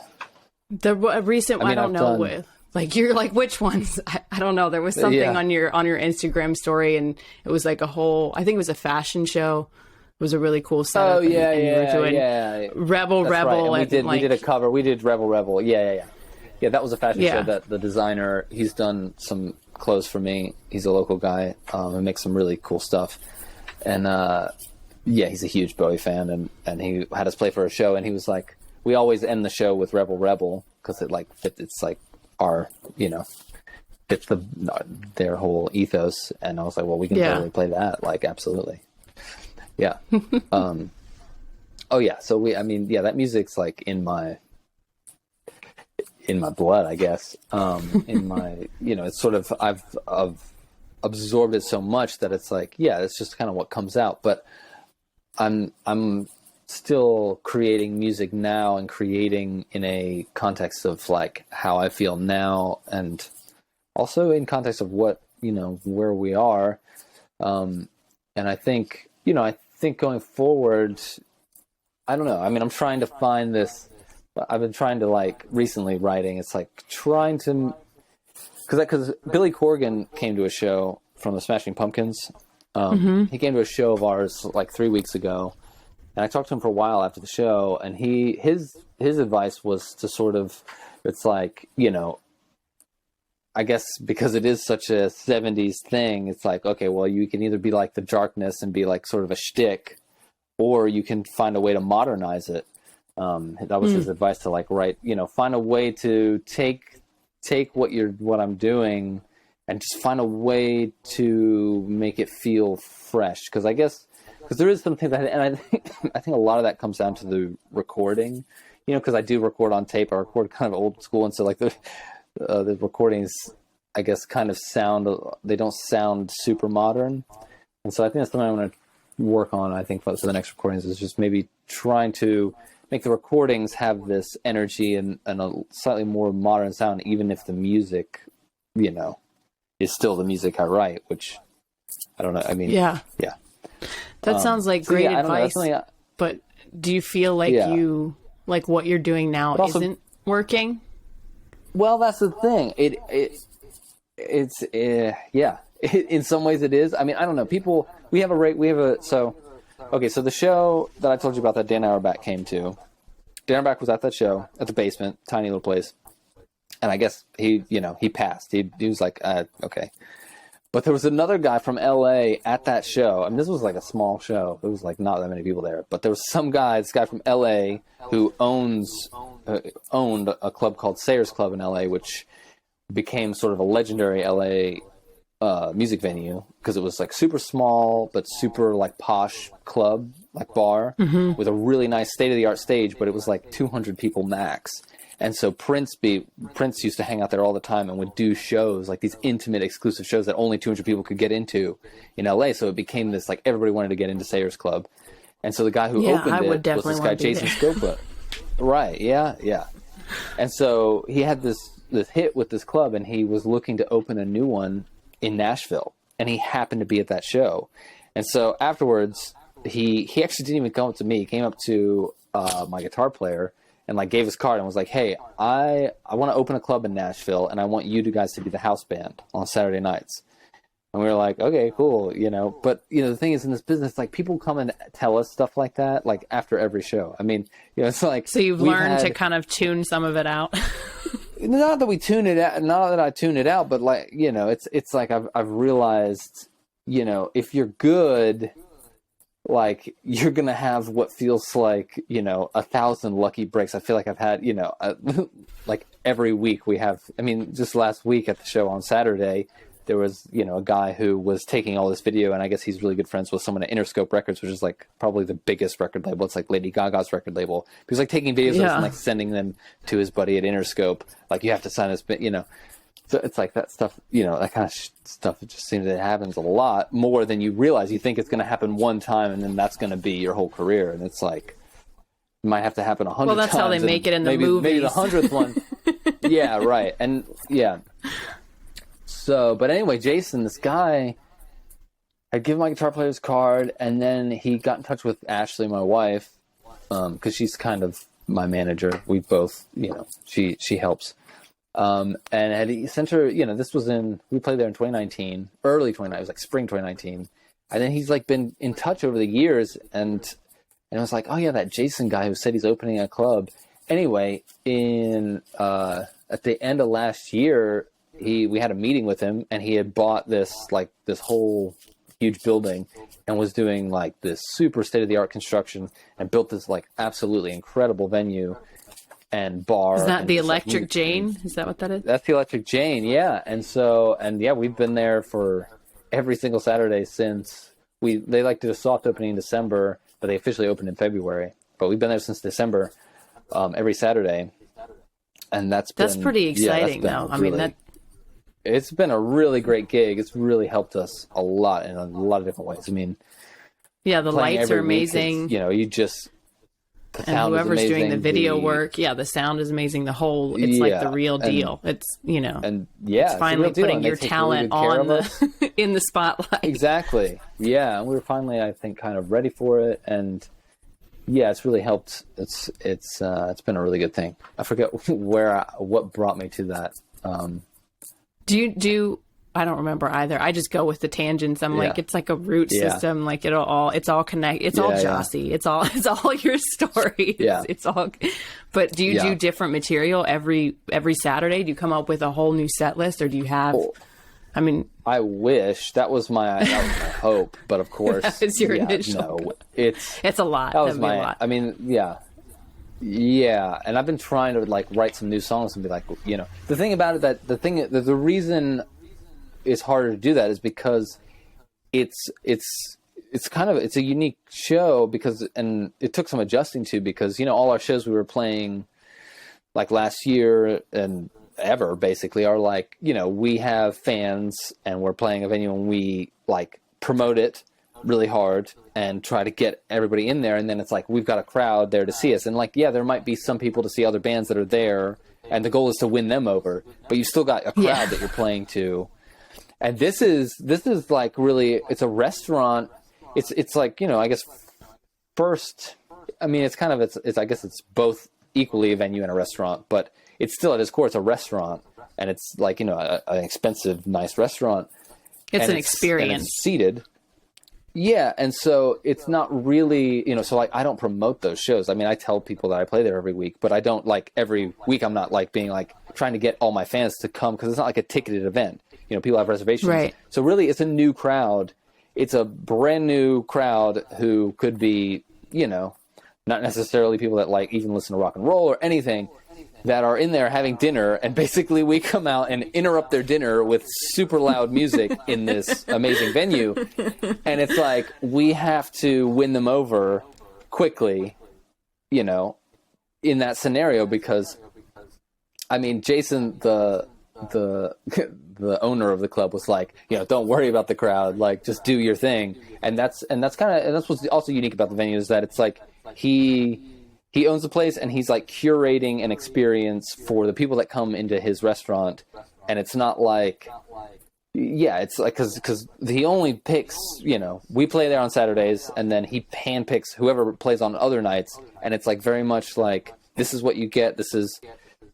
The recent, I don't know. With like you're like, which ones? I don't know. There was something on your Instagram story, and it was like a whole. I think it was a fashion show. It was a really cool setup. Oh yeah, and you were doing Rebel. Right. And we did a cover. We did Rebel. Yeah. That was a fashion show that the designer, he's done some clothes for me. He's a local guy and makes some really cool stuff. And he's a huge Bowie fan, and he had us play for a show, and he was like, we always end the show with Rebel because it like fits. It's like our, you know, fits their whole ethos. And I was like, well, we can totally play that. Like, absolutely. Yeah. So that music's like in my blood, I guess. In my, you know, it's sort of, I've absorbed it so much that it's like, it's just kind of what comes out. But I'm still creating music now, and creating in a context of like how I feel now, and also in context of what, you know, where we are. And I think, you know, going forward, I don't know. I mean, I'm trying to find this. I've been trying to like recently writing. It's like trying to, because Billy Corgan came to a show from the Smashing Pumpkins. He came to a show of ours like 3 weeks ago, and I talked to him for a while after the show. And his advice was to sort of, it's like, you know, I guess because it is such a 70s thing, it's like, okay, well, you can either be like the darkness and be like sort of a shtick, or you can find a way to modernize it. That was his advice, to like write, you know, find a way to take what I'm doing and just find a way to make it feel fresh. Because there is something that, and I think a lot of that comes down to the recording, you know, because I do record on tape. I record kind of old school, and so like the recordings, I guess, kind of they don't sound super modern. And so I think that's something I want to work on, I think, for the next recordings is just maybe trying to make the recordings have this energy and a slightly more modern sound, even if the music, you know, is still the music I write, which I don't know. I mean, yeah. That sounds like great advice. But do you feel like like what you're doing now also isn't working? Well, that's the thing. It's in some ways it is. I mean, I don't know. So the show that I told you about that Dan Auerbach came to, Dan Auerbach was at that show at the basement, tiny little place. And I guess he passed. He was like, okay. But there was another guy from LA at that show. I mean, this was like a small show. It was like not that many people there. But there was this guy from LA who owned a club called Sayers Club in LA, which became sort of a legendary LA music venue because it was like super small but super like posh club, like bar, with a really nice state-of-the-art stage, but it was like 200 people max. And so Prince used to hang out there all the time and would do shows, like these intimate, exclusive shows that only 200 people could get into in LA. So it became this, like, everybody wanted to get into Sayers Club. And so the guy who opened it was this guy, Jason Scopa. Right, yeah. And so he had this hit with this club, and he was looking to open a new one in Nashville. And he happened to be at that show. And so afterwards, he actually didn't even come up to me. He came up to my guitar player and like gave his card and was like, hey, I want to open a club in Nashville and I want you guys to be the house band on Saturday nights. And we were like, okay, cool, you know. But, you know, the thing is in this business, like people come and tell us stuff like that, like after every show. I mean, you know, it's like. So you've learned to kind of tune some of it out. Not that we tune it out, not that I tune it out, but like, you know, it's like I've realized, you know, if you're good, like you're going to have what feels like, you know, 1,000 lucky breaks. I feel like I've had, you know, like every week we have, I mean, just last week at the show on Saturday, there was, you know, a guy who was taking all this video, and I guess he's really good friends with someone at Interscope Records, which is like probably the biggest record label. It's like Lady Gaga's record label. He was like taking videos and like sending them to his buddy at Interscope. Like, you have to sign this, you know. So it's like that stuff, you know, that kind of stuff. It just seems that it happens a lot more than you realize. You think it's going to happen one time, and then that's going to be your whole career. And it's like, it might have to happen 100 times. Well, that's how they make it in the movies. Maybe the 100th one. Yeah, right. And yeah. So, but anyway, Jason, this guy, I'd give my guitar player's card, and then he got in touch with Ashley, my wife, because she's kind of my manager. We both, you know, she helps. And he sent her, you know, we played there in 2019, early 2019, it was like spring 2019. And then he's like been in touch over the years, and I was like, oh yeah, that Jason guy who said he's opening a club. Anyway, at the end of last year, we had a meeting with him, and he had bought this whole huge building and was doing like this super state-of-the-art construction and built this like absolutely incredible venue and bar. Is that the Electric Jane? Is that what that is? That's the Electric Jane, yeah. And so, we've been there for every single Saturday since they like to do a soft opening in December, but they officially opened in February. But we've been there since December, every Saturday. And that's pretty exciting, though. I mean, it's been a really great gig. It's really helped us a lot in a lot of different ways. I mean, yeah, the lights are amazing. You know, and whoever's doing the video work, the sound is amazing. It's like the real deal. It's, you know, and it's finally putting your talent on in the spotlight. Exactly. Yeah, and we were finally, I think, kind of ready for it, and yeah, it's really helped. It's been a really good thing. I forget what brought me to that. I don't remember either. I just go with the tangents. I'm like, it's like a root system. Like it's all connected. It's all Jah-see. It's all your story. It's all. But do you do different material every Saturday? Do you come up with a whole new set list, or do you have? I mean, I wish that was my hope, but of course, that is your initial. No, it's a lot. That was my. Lot. I mean, yeah, and I've been trying to like write some new songs and be like, you know, the thing about it the reason it's harder to do that is because it's a unique show and it took some adjusting to, because, you know, all our shows we were playing like last year and ever basically are like, you know, we have fans and we're playing a venue and we like promote it really hard and try to get everybody in there. And then it's like, we've got a crowd there to see us. And like, yeah, there might be some people to see other bands that are there, and the goal is to win them over, but you still got a crowd that you're playing to. And this is like really, it's a restaurant. It's like, you know, I guess first, I mean, it's kind of, it's I guess it's both equally a venue and a restaurant, but it's still at its core, it's a restaurant, and it's like, you know, an expensive, nice restaurant. It's an experience. And it's seated. Yeah, and so it's not really, you know, so like I don't promote those shows. I mean, I tell people that I play there every week, but I don't like every week. I'm not like being like trying to get all my fans to come, because it's not like a ticketed event. You know, people have reservations. Right. So really, it's a new crowd. It's a brand new crowd who could be, you know, not necessarily people that like even listen to rock and roll or anything, that are in there having dinner, and basically we come out and interrupt their dinner with super loud music in this amazing venue. And it's like, we have to win them over quickly, you know, in that scenario, because I mean, Jason, the owner of the club, was like, you know, don't worry about the crowd, like just do your thing. And that's what's also unique about the venue, is that it's like he owns the place, and he's like curating an experience for the people that come into his restaurant. And it's not like, yeah, it's like, cause he only picks, you know, we play there on Saturdays, and then he handpicks whoever plays on other nights. And it's like very much like, this is what you get.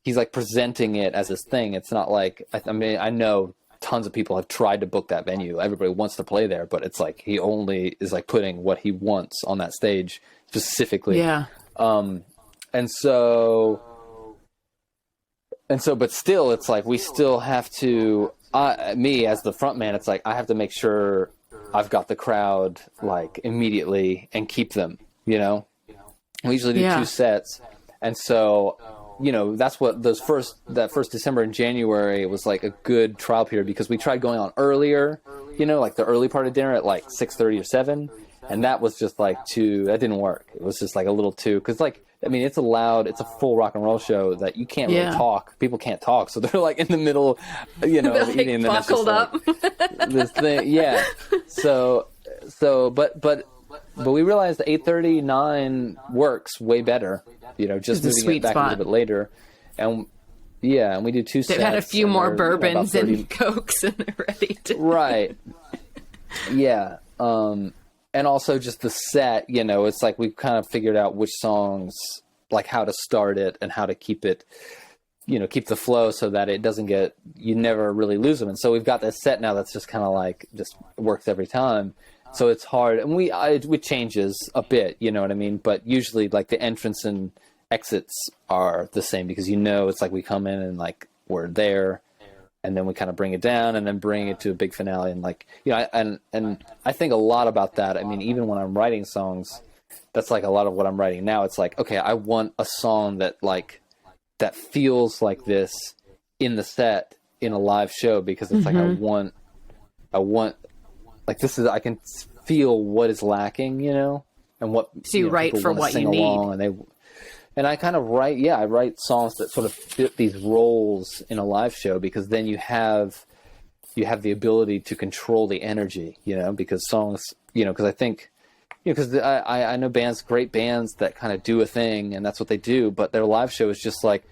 He's like presenting it as his thing. It's not like, I mean, I know tons of people have tried to book that venue. Everybody wants to play there, but it's like, he only is like putting what he wants on that stage specifically. Yeah. But still, it's like, we still have to, me as the front man, it's like, I have to make sure I've got the crowd like immediately and keep them, you know. We usually do 2 sets. And so, you know, that's what that first December and January was like a good trial period, because we tried going on earlier, you know, like the early part of dinner at like 6:30 or 7. And that was just like that didn't work. It was just like a little too, because like, I mean, it's a full rock and roll show that you can't really talk. People can't talk. So they're like in the middle, you know, of eating. Like buckled up. Like, this thing. Yeah. But we realized that 8:30, 9 works way better, you know, just moving it back a little bit later. And and we do 2 sets. They've had a few more bourbons and Cokes, and they're ready to. Right. Yeah. And also just the set, you know, it's like we've kind of figured out which songs, like how to start it and how to keep it, you know, keep the flow so that it doesn't you never really lose them. And so we've got this set now that's just kind of like, just works every time. So it's hard. And it changes a bit, you know what I mean? But usually like the entrance and exits are the same, because, you know, it's like we come in and like we're there, and then we kind of bring it down, and then bring it to a big finale. And like, you know, and I think a lot about that. I mean, even when I'm writing songs, that's like a lot of what I'm writing now. It's like, okay, I want a song that feels like this in the set, in a live show, because it's like, I want like, I can feel what is lacking, you know, and what, so you write for what you need. And I kind of I write songs that sort of fit these roles in a live show, because then you have the ability to control the energy, you know, because songs, you know, because I think, you know, because I know great bands that kind of do a thing, and that's what they do, but their live show is just like,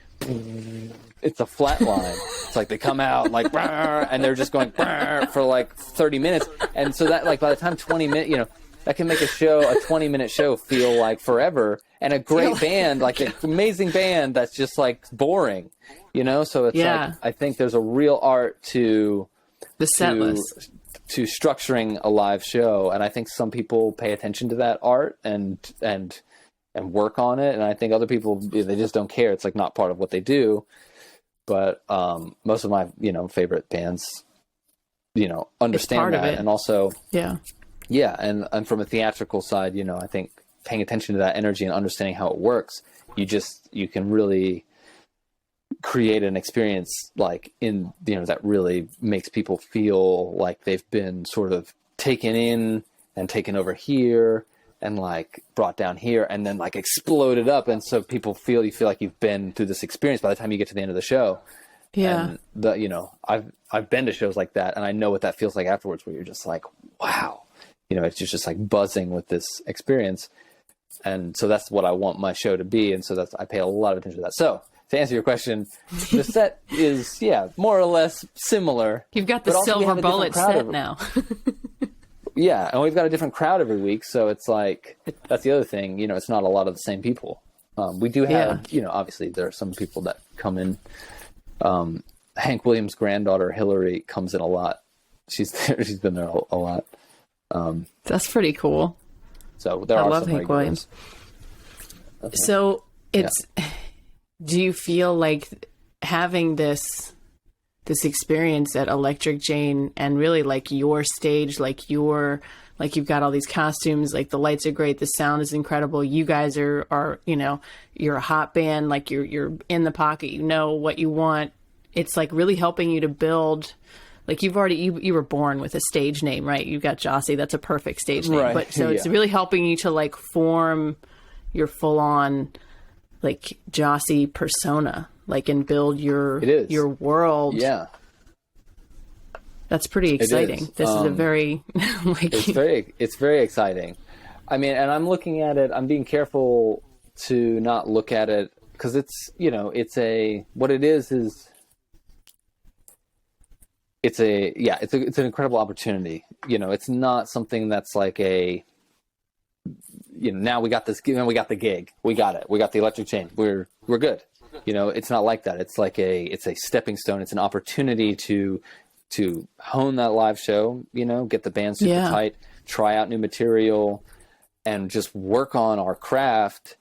it's a flat line. It's like they come out like, and they're just going for like 30 minutes. And so that, like, by the time 20 minutes, you know, that can make a 20-minute show feel like forever. And a great band, like an amazing band, that's just like boring, you know? So it's like, I think there's a real art to the set list, to structuring a live show. And I think some people pay attention to that art and work on it. And I think other people, they just don't care. It's like not part of what they do. But most of my, you know, favorite bands, you know, understand that. And also, and from a theatrical side, you know, I think paying attention to that energy and understanding how it works, you can really create an experience like in, you know, that really makes people feel like they've been sort of taken in and taken over here and like brought down here and then like exploded up. And so you feel like you've been through this experience by the time you get to the end of the show. Yeah. And you know, I've been to shows like that, and I know what that feels like afterwards, where you're just like, wow, it's just like buzzing with this experience. And so that's what I want my show to be. And so I pay a lot of attention to that. So to answer your question, the set is, more or less similar. You've got the silver bullet set now. Yeah. And we've got a different crowd every week. So it's like, that's the other thing, it's not a lot of the same people. We do have, obviously there are some people that come in. Hank Williams' granddaughter, Hillary, comes in a lot. She's been there a lot. That's pretty cool. So there are some Hank Williams. Okay. So do you feel like having this experience at Electric Jane and really like your stage, like you've got all these costumes, like the lights are great, the sound is incredible, you guys are you're a hot band, like you're in the pocket, you know what you want. It's like really helping you to build. Like you were born with a stage name, right? You've got Jah-see. That's a perfect stage name. Right. But so it's really helping you to like form your full on like Jah-see persona, like and build your world. Yeah. That's pretty exciting. This is a very it's very exciting. I mean, and I'm looking at it, I'm being careful to not look at it because it's, what it is it's an incredible opportunity. It's not something that's like now we got this, we got the gig, we got it, we got the Electric Chain, we're good. It's not like that. It's like it's a stepping stone. It's an opportunity to hone that live show, get the band super tight, try out new material, and just work on our craft.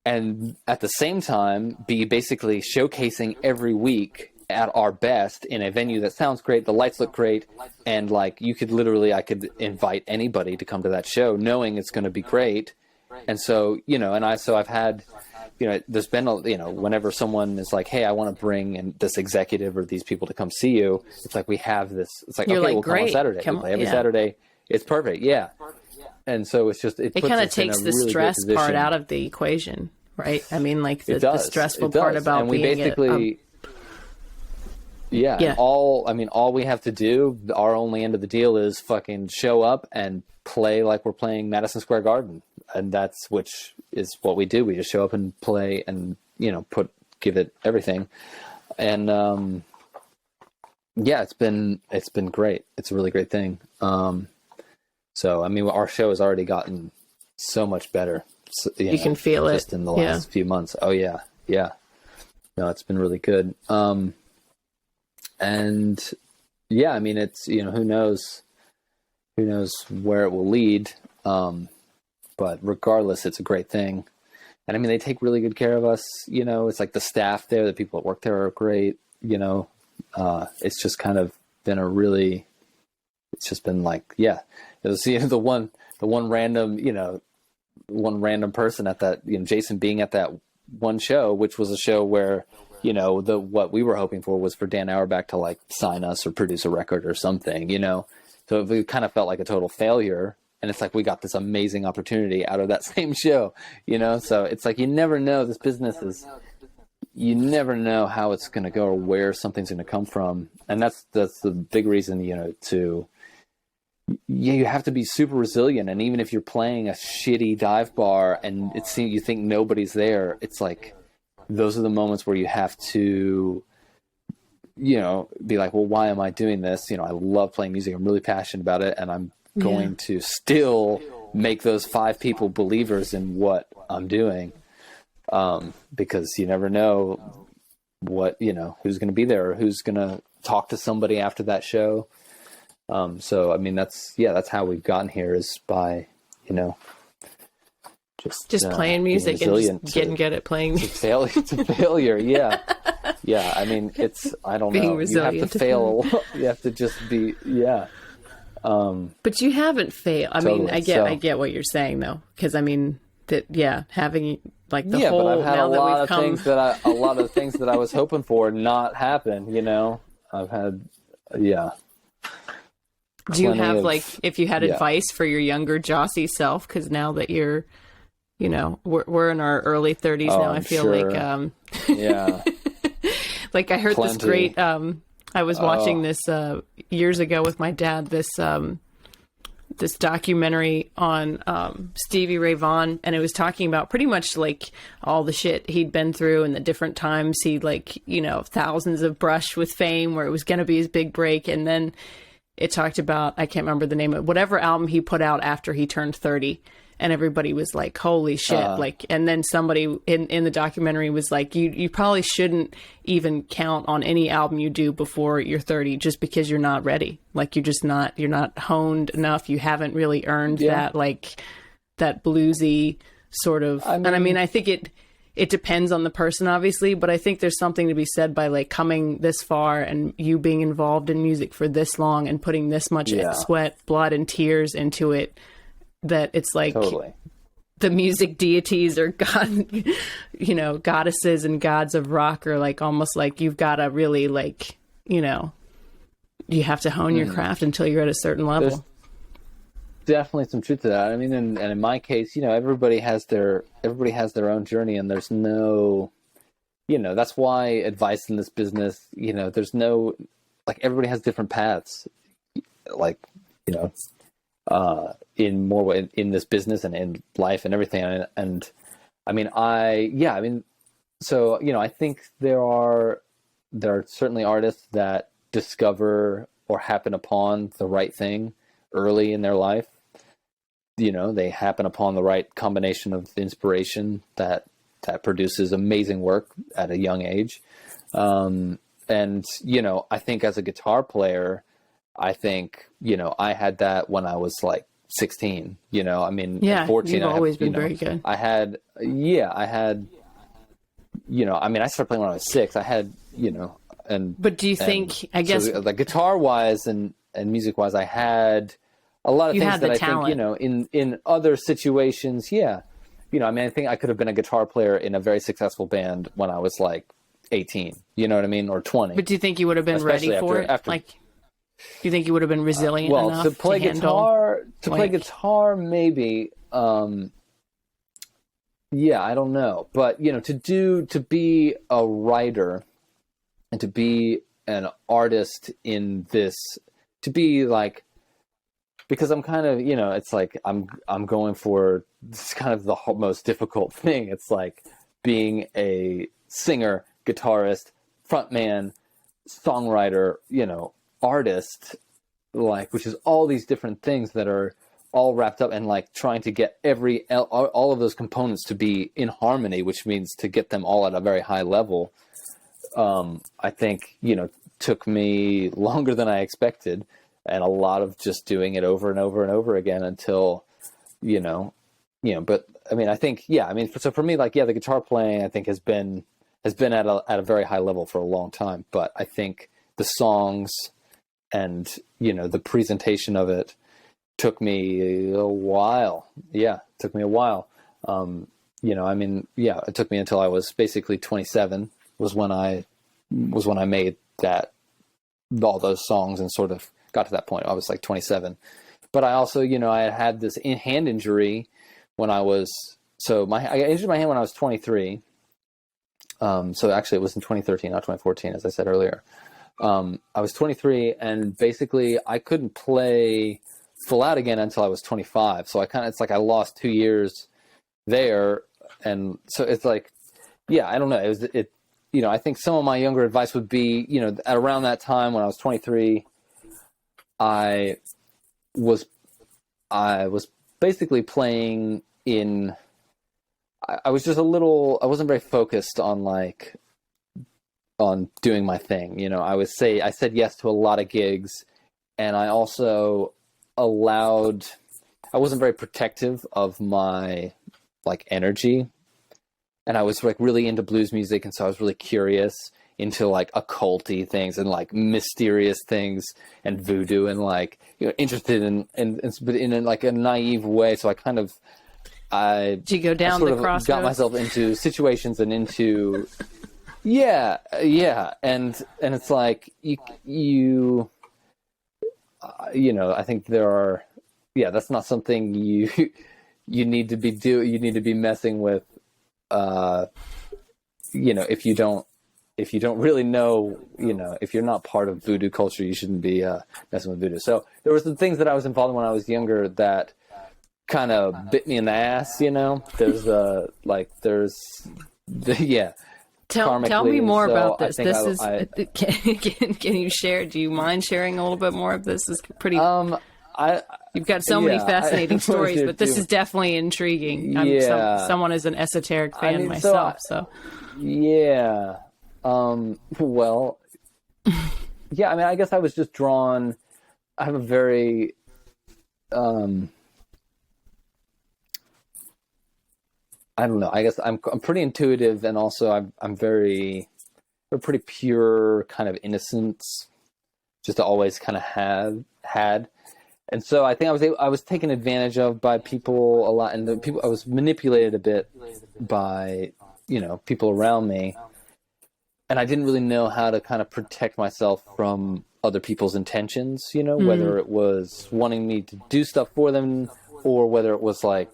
And at the same time, be basically showcasing every week at our best in a venue that sounds great, the lights look great, and like I could invite anybody to come to that show knowing it's going to be great. And so, I've had, there's been, whenever someone is like, hey, I want to bring in this executive or these people to come see you, it's like we have this, it's like, okay, we'll come on Saturday. We play every Saturday. It's perfect. Yeah. And so it's just, it kind of takes the stress part out of the equation, right? I mean, like the stressful part about and we being basically, all we have to do, our only end of the deal is fucking show up and play like we're playing Madison Square Garden. And which is what we do. We just show up and play and, give it everything. And, it's been great. It's a really great thing. So, I mean, our show has already gotten so much better. You can feel it just in the last few months. Oh yeah. Yeah. No, it's been really good. And I mean, it's, who knows where it will lead. But regardless, it's a great thing. And I mean, they take really good care of us. It's like the staff there, the people that work there are great. It's just kind of been it's just been like, it was, the one random person at that, Jason being at that one show, which was a show where, what we were hoping for was for Dan Auerbach to like sign us or produce a record or something, so it kind of felt like a total failure. And it's like, we got this amazing opportunity out of that same show, so it's like, you never know, this business is, you never know how it's going to go or where something's going to come from. And that's the big reason, you have to be super resilient. And even if you're playing a shitty dive bar and you think nobody's there, it's like, those are the moments where you have to, be like, well, why am I doing this? I love playing music. I'm really passionate about it. And I'm going to still make those 5 people believers in what I'm doing. Because you never know what, who's going to be there or who's going to talk to somebody after that show. So, I mean, that's how we've gotten here is by, just playing music and just getting good at playing music. To failure. Yeah. Yeah. I mean, I don't know. You have to fail. You have to just be, but you haven't failed. I mean, I get what you're saying though. Cause I mean having like the whole, but I've had a lot of things that I was hoping for not happen, I've had, Do you have if you had advice for your younger Gyasi self? Cause now that you're, we're in our early 30s now. I feel like, like I heard this great, I was watching this, years ago with my dad, this, this documentary on Stevie Ray Vaughan, and it was talking about pretty much like all the shit he'd been through and the different times he, like, you know, thousands of brushed with fame where it was going to be his big break. And then it talked about, I can't remember the name of whatever album he put out after he turned 30. And everybody was like, holy shit. Like, and then somebody in the documentary was like, you probably shouldn't even count on any album you do before you're 30, just because you're not ready. Like, you're not honed enough. You haven't really earned that, like, that bluesy sort of, and I mean, I think it depends on the person, obviously, but I think there's something to be said by, like, coming this far and you being involved in music for this long and putting this much sweat, blood, and tears into it, that it's like the music deities or God, you know, goddesses and gods of rock are like, almost like you've got to really, like, you know, you have to hone your craft until you're at a certain level. There's definitely some truth to that. I mean, and in my case, you know, everybody has their own journey, and there's no, you know, that's why advice in this business, you know, there's no, like, everybody has different paths, like, you know, in more way in this business and in life and everything. And I mean, so, you know, I think there are certainly artists that discover or happen upon the right thing early in their life. You know, they happen upon the right combination of inspiration that produces amazing work at a young age. And, you know, I think as a guitar player, I think, you know, I had that when I was like 16, you know, I mean, at 14, you've always been very good. I had, you know, I mean, I started playing when I was 6. I had, you know, but do you think, I guess, so, like, guitar wise and music wise, I had a lot of things that I think, you know, in other situations. Yeah. You know, I mean, I think I could have been a guitar player in a very successful band when I was like 18, you know what I mean? Or 20. But do you think you would have been ready for it? Like, do you think you would have been resilient enough to play guitar? Play guitar, maybe. Yeah, I don't know, but, you know, to be a writer and to be an artist in this, to be like, because I'm kind of, you know, it's like I'm going for this kind of the most difficult thing. It's like being a singer, guitarist, frontman, songwriter, you know, artist, like, which is all these different things that are all wrapped up, and like trying to get all of those components to be in harmony, which means to get them all at a very high level. I think, you know, took me longer than I expected, and a lot of just doing it over and over and over again until, you know, but I mean, I think, yeah, I mean, so for me, like, yeah, the guitar playing, I think has been at a very high level for a long time, but I think the songs and, you know, the presentation of it took me a while. Yeah, it took me a while. You know, I mean, yeah, it took me until I was basically 27 was when I made all those songs and sort of got to that point. I was like 27. But I also, you know, I had this hand injury when I injured my hand when I was 23. So actually it was in 2013, not 2014, as I said earlier. I was 23, and basically I couldn't play full out again until I was 25. So it's like I lost 2 years there. And so it's like, yeah, I don't know. You know, I think some of my younger advice would be, you know, at around that time when I was 23, I was basically playing in, I was just I wasn't very focused on doing my thing. You know, I said yes to a lot of gigs, and I also I wasn't very protective of my like energy, and I was like really into blues music, and so I was really curious into like occulty things and like mysterious things and voodoo, and like, you know, interested but in like a naive way. So I kind of did you go down the crossroads? Got myself into situations and into yeah, and it's like you know, I think that's not something you need to be you need to be messing with, you know, if you don't if you don't really know, if you're not part of voodoo culture, you shouldn't be messing with voodoo. So there were some things that I was involved in when I was younger that kind of bit me in the ass. There's yeah. Tell me more about this. Can you share? Do you mind sharing a little bit more of this? It's pretty. You've got so many fascinating stories, but this is definitely intriguing. Someone is an esoteric fan myself, so. Yeah. Well. Yeah. I mean, I guess I was just drawn. I have a very. I don't know. I guess I'm pretty intuitive, and also I'm very a pretty pure kind of innocence, just to always kind of had. And so I think I was taken advantage of by people a lot, and I was manipulated a bit by people around me, and I didn't really know how to kind of protect myself from other people's intentions. Whether it was wanting me to do stuff for them, or whether it was like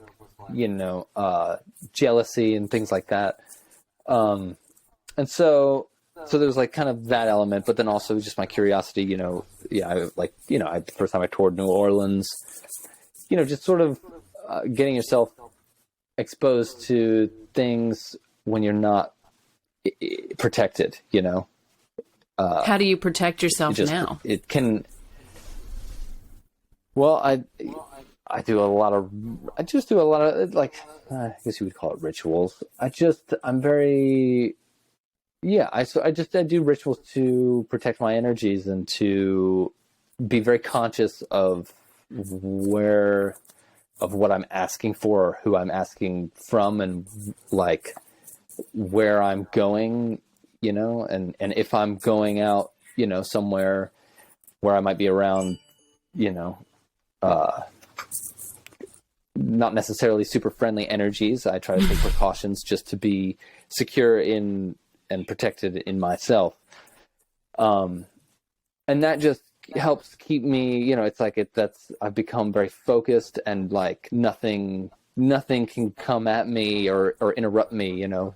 jealousy and things like that. And so there was like kind of that element, but then also just my curiosity, the first time I toured New Orleans, just sort of getting yourself exposed to things when you're not protected, How do you protect yourself now? It can, well, I do a lot of like, I guess you would call it rituals. I do rituals to protect my energies and to be very conscious of what I'm asking for, or who I'm asking from, and like where I'm going, and if I'm going out, somewhere where I might be around, not necessarily super friendly energies. I try to take precautions just to be secure in and protected in myself. And that just helps keep me, it's like I've become very focused, and like nothing can come at me or interrupt me, if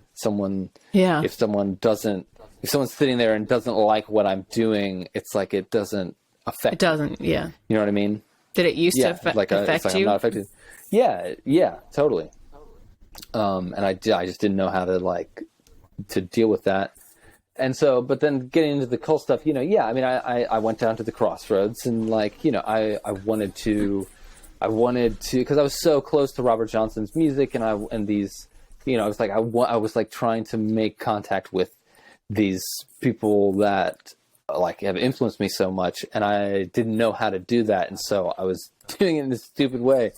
someone's sitting there and doesn't like what I'm doing, it's like it doesn't affect. It doesn't, yeah. You know what I mean? Did it used to affect you? I'm not affected. Yeah, totally. And I just didn't know how to deal with that. And so, but then getting into the cult stuff, I mean, I went down to the crossroads, and I wanted to, because I was so close to Robert Johnson's music, and I was like trying to make contact with these people that have influenced me so much, and I didn't know how to do that, and so I was doing it in this stupid way.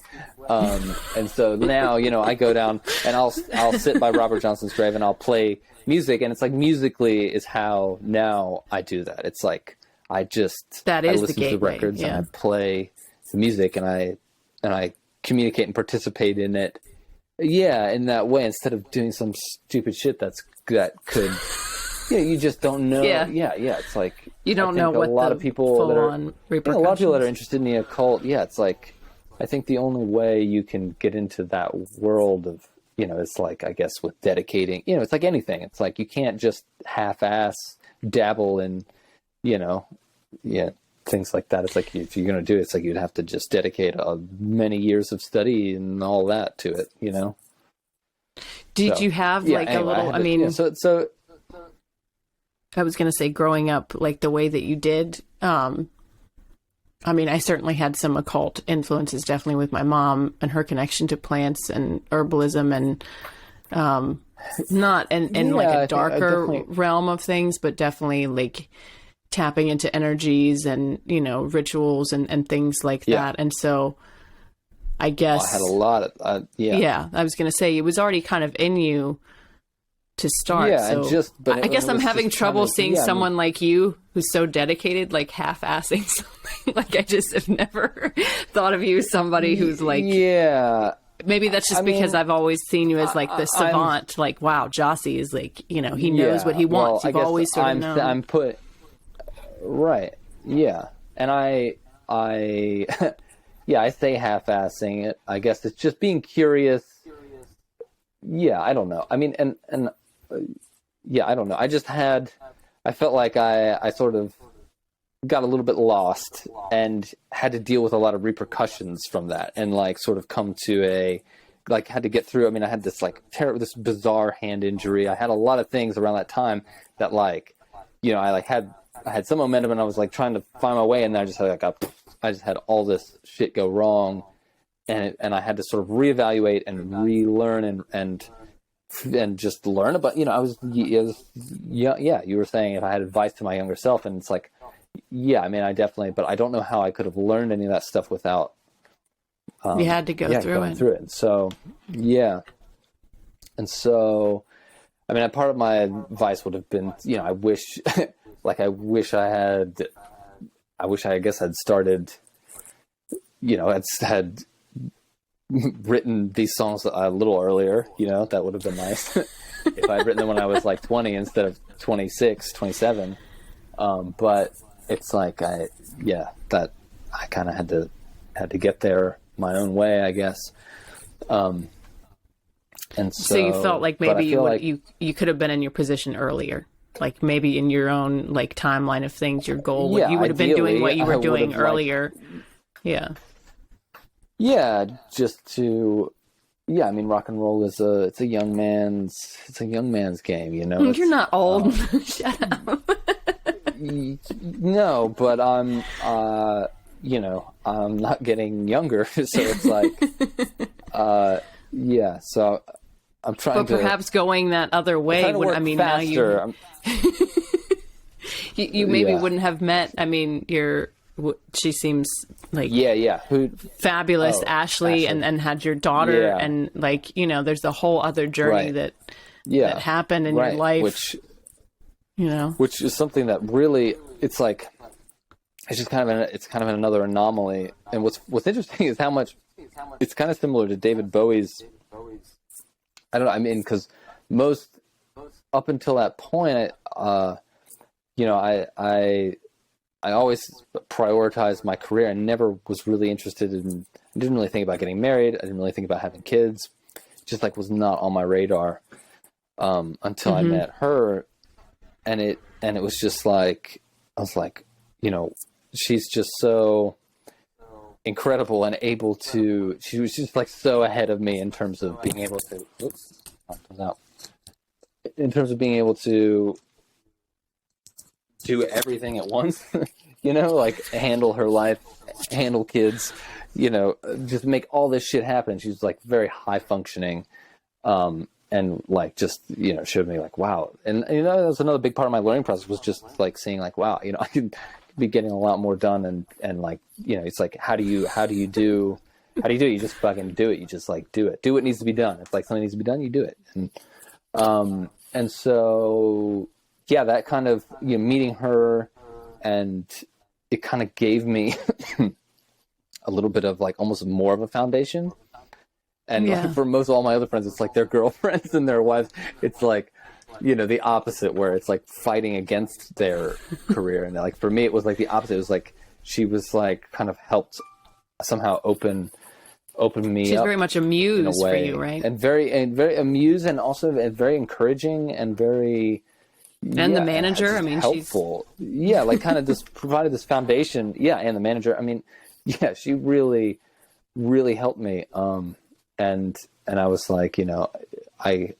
And so now, I go down and I'll sit by Robert Johnson's grave and I'll play music, and it's like musically is how now I do that. It's like I listen to the records, and I play the music, and I communicate and participate in it. Yeah, in that way, instead of doing some stupid shit that could. You just don't know. Yeah. It's like you don't know what a lot of people that are interested in the occult. Yeah, it's like I think the only way you can get into that world of it's like, I guess, with dedicating. It's like anything. It's like you can't just half-ass dabble in things like that. It's like if you're going to do it, it's like you'd have to just dedicate many years of study and all that to it. Did you have a little? So. I was going to say, growing up, like the way that you did, I certainly had some occult influences, definitely with my mom and her connection to plants and herbalism, and not in like a darker realm of things, but definitely like tapping into energies and, rituals and things like that. And so I guess I had a lot of, I was going to say, it was already kind of in you to start. But I guess I'm having trouble seeing someone like you who's so dedicated, like half-assing something. Like I just have never thought of you as somebody who's like, maybe that's just because I've always seen you as like the savant. Like, wow, Jah-see is like, he knows what he wants. You've always sort of known. I'm put right. Yeah. And I say half-assing it. I guess it's just being curious. Yeah, I don't know. I mean, and yeah, I don't know. I felt like I sort of got a little bit lost and had to deal with a lot of repercussions from that, and like sort of come to had to get through. I mean, I had this like this bizarre hand injury. I had a lot of things around that time that like, I had some momentum and I was like trying to find my way, and then I just had all this shit go wrong, and I had to sort of reevaluate and relearn and just learn about, you were saying if I had advice to my younger self, and it's like, yeah, I mean, but I don't know how I could have learned any of that stuff without, you had to go through it. So, yeah. And so, I mean, part of my advice would have been, I wish I guess I'd started, had written these songs a little earlier, that would have been nice. If I'd written them when I was like 20 instead of 26, 27. But it's like, I kind of had to get there my own way, I guess. And so you felt like maybe you could have been in your position earlier, like maybe in your own like timeline of things, your goal, you would have been doing what you were doing earlier. Yeah, just to, I mean, rock and roll is it's a young man's game, You're not old. Shut up. No, but I'm not getting younger, so it's like, so I'm trying to. But perhaps going that other way would, I mean, faster. Now you maybe wouldn't have met. I mean, she seems like fabulous, Ashley, and had your daughter, and like there's a whole other journey that happened in your life, which is something that really, it's like, it's just kind of another anomaly. And what's interesting is how much it's kind of similar to David Bowie's. I don't know. I mean, because most up until that point, I always prioritized my career. I never was really interested in. I didn't really think about getting married. I didn't really think about having kids. Just like was not on my radar until I met her, and it was just like, I was like, she's just so incredible and able to. She was just like so ahead of me in terms of being able to. In terms of being able to do everything at once, like handle her life, handle kids, just make all this shit happen. She's like very high functioning, and like just showed me like, wow. And that was another big part of my learning process, was just like seeing like, wow, I could be getting a lot more done, and like, it's like, how do you do it? You just fucking do it. You just like do what needs to be done. If like something needs to be done, you do it. And so that kind of, meeting her, and it kind of gave me a little bit of like almost more of a foundation. And like, for most of all my other friends, it's like their girlfriends and their wives. It's like, the opposite, where it's like fighting against their career. And like, for me, it was like the opposite. It was like, she was like kind of helped somehow open me She's up. Very much a muse for you, right? And very amused, and also very encouraging, and very. And the manager, I mean, helpful. Like kind of just provided this foundation. And the manager, I mean, she really, really helped me. And I was like, I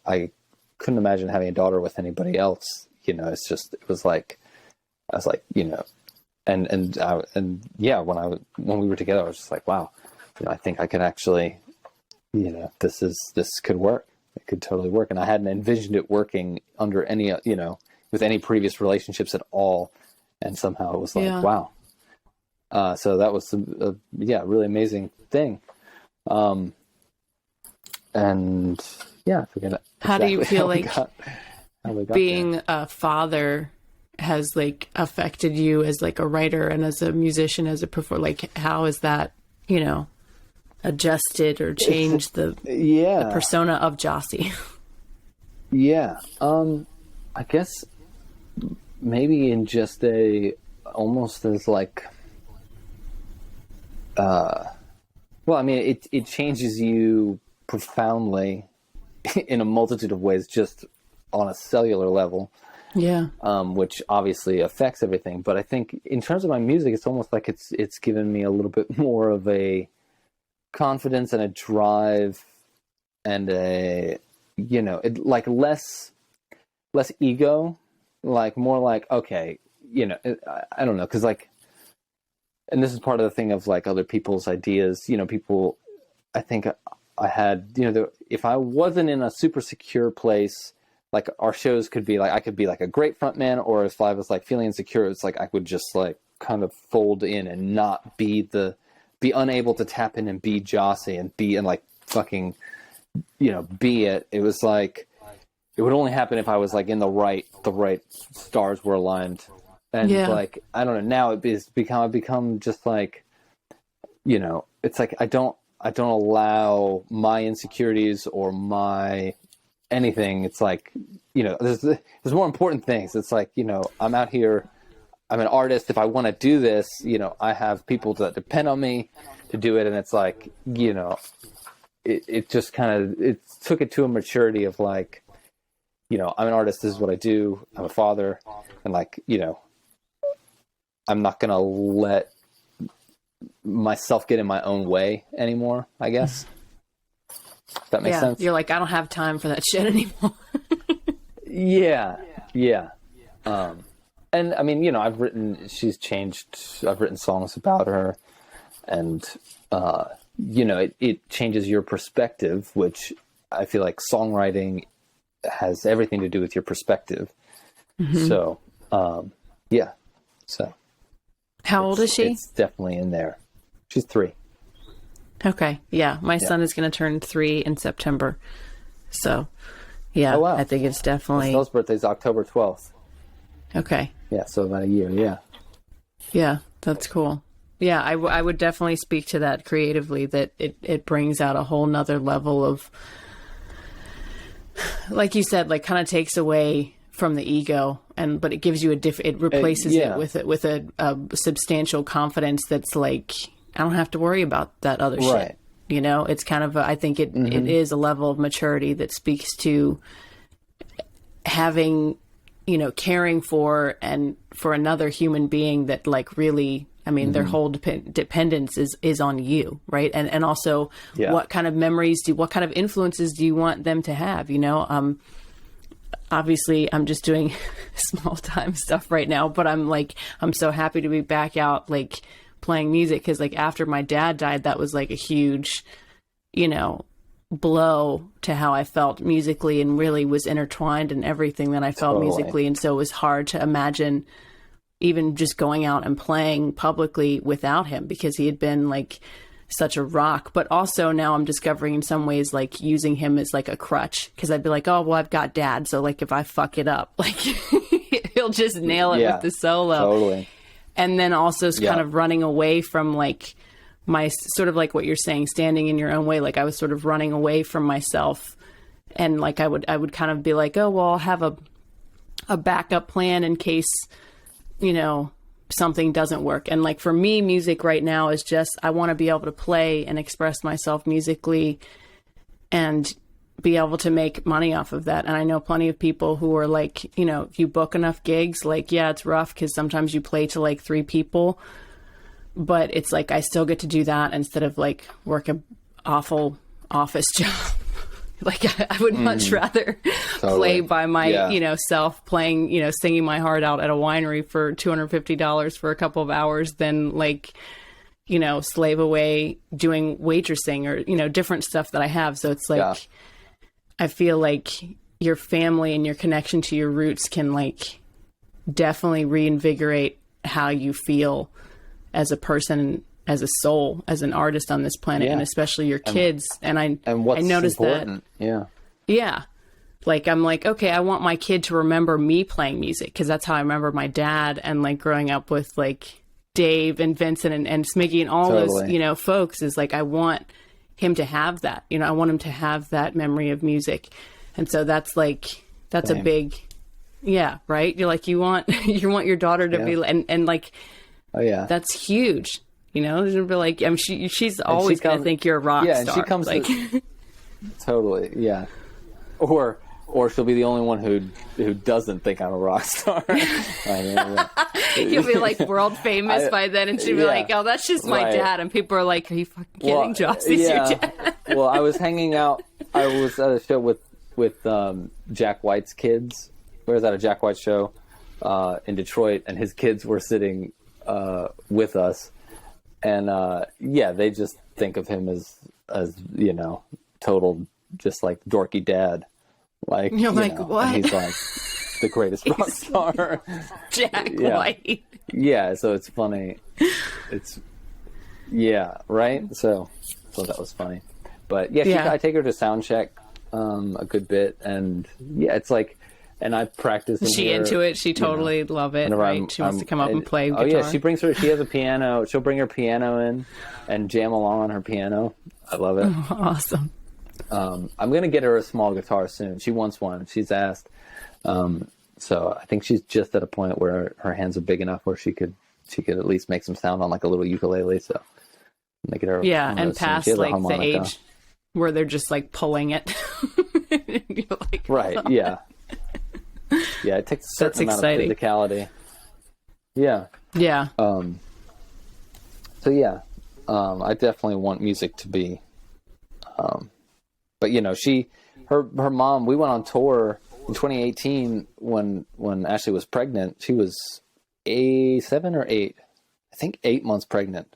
couldn't imagine having a daughter with anybody else. It's just, it was like, I was like, when we were together, I was just like, wow, I think I could actually, this could work. It could totally work. And I hadn't envisioned it working under any, with any previous relationships at all. And somehow it was like, wow. So that was a really amazing thing. And I forget how do you feel like being there. a father has like affected you as like a writer and as a musician, as a performer? Like, how is that, adjusted or changed the persona of Gyasi? I guess maybe in just almost as like, well, I mean, it changes you profoundly in a multitude of ways, just on a cellular level. Yeah. Which obviously affects everything. But I think in terms of my music, it's almost like it's given me a little bit more of a confidence and a drive and a, like less ego, like more like, okay, I don't know. 'Cause like, and this is part of the thing of like other people's ideas, people, I think I had, if I wasn't in a super secure place, like our shows could be like, I could be like a great front man, or if I was like feeling insecure, it's like I would just like kind of fold in and not be unable to tap in and be Jah-see and like fucking, be it. It was like, it would only happen if I was like in the right stars were aligned. And like, I don't know, now I've become just like, it's like, I don't allow my insecurities or my anything. It's like, there's more important things. It's like, I'm out here, I'm an artist. If I want to do this, I have people that depend on me to do it. And it's like, it just kind of, it took it to a maturity of like, I'm an artist. This is what I do. I'm a father. And like, I'm not going to let myself get in my own way anymore, I guess. If that makes sense. You're like, I don't have time for that shit anymore. Yeah. And I mean, I've written songs about her, and, it changes your perspective, which I feel like songwriting has everything to do with your perspective. Mm-hmm. So, So. How old is she? It's definitely in there. She's 3. Okay. Yeah. My son is going to turn 3 in September. So, yeah, oh, wow. I think it's definitely... Estelle's birthday's October 12th. Okay. Yeah, so about a year, yeah. Yeah, that's cool. Yeah, I would definitely speak to that creatively, that it brings out a whole nother level of, like you said, like kind of takes away from the ego, but it gives you it replaces it with a substantial confidence that's like, I don't have to worry about that other shit. It's kind of I think it is a level of maturity that speaks to having, caring for another human being that like really, I mean, their whole dependence is on you, right? And also what kind of memories what kind of influences do you want them to have, Obviously, I'm just doing small time stuff right now, but I'm so happy to be back out, like playing music. 'Cause like after my dad died, that was like a huge, blow to how I felt musically, and really was intertwined in everything that I felt musically. And so it was hard to imagine even just going out and playing publicly without him, because he had been like such a rock. But also now I'm discovering in some ways like using him as like a crutch, because I'd be like, oh well, I've got dad, so like if I fuck it up, like he'll just nail it with the solo. Totally. And then also kind of running away from like my sort of like what you're saying, standing in your own way. Like I was sort of running away from myself, and like I would kind of be like, oh well, I'll have a backup plan in case something doesn't work. And like for me, music right now is just, I want to be able to play and express myself musically and be able to make money off of that. And I know plenty of people who are like, if you book enough gigs, like, yeah, it's rough because sometimes you play to like 3 people, but it's like, I still get to do that instead of like work an awful office job. Like I would much rather play by my, self, playing, singing my heart out at a winery for $250 for a couple of hours than like, slave away doing waitressing or, different stuff that I have. So it's like, I feel like your family and your connection to your roots can like definitely reinvigorate how you feel as a person, as a soul, as an artist on this planet, and especially your kids. And I noticed important. That. Yeah. Like, I'm like, okay, I want my kid to remember me playing music, 'cause that's how I remember my dad, and like growing up with like Dave and Vincent and Smiggy and all those, folks, is like, I want him to have that, I want him to have that memory of music. And so that's like, that's a big, right. You're like, you want your daughter to be, and like, that's huge. She'll be like, she's always going to think you're a rock star. And she comes like, totally. Yeah. Or or she'll be the only one who doesn't think I'm a rock star. You'll be like world famous by then, and she'll be like, "Oh, that's just my dad." And people are like, "Are you fucking kidding? Gyasi's your dad." Well, I was hanging out. I was at a show with Jack White's kids. Where was that? A Jack White show in Detroit, and his kids were sitting with us, and they just think of him as total just like dorky dad. Like you're like, what? And he's like the greatest rock star. Jack White. Yeah, so it's funny. It's right. So that was funny. But I take her to sound check a good bit, and it's like, and I practice. She into it. She totally love it. Right? She wants to come up and play guitar. Oh yeah, she has a piano. She'll bring her piano in and jam along on her piano. I love it. Oh, awesome. I'm gonna get her a small guitar soon. She wants one. She's asked. So I think she's just at a point where her hands are big enough where she could at least make some sound on like a little ukulele. So I'm gonna get her. And past like the age where they're just like pulling it. You're like, right. Oh. Yeah. Yeah. It takes a certain amount of physicality. Yeah. Yeah. I definitely want music to be. But her mom, we went on tour in 2018 when Ashley was pregnant. She was 7 or 8, I think 8 months pregnant.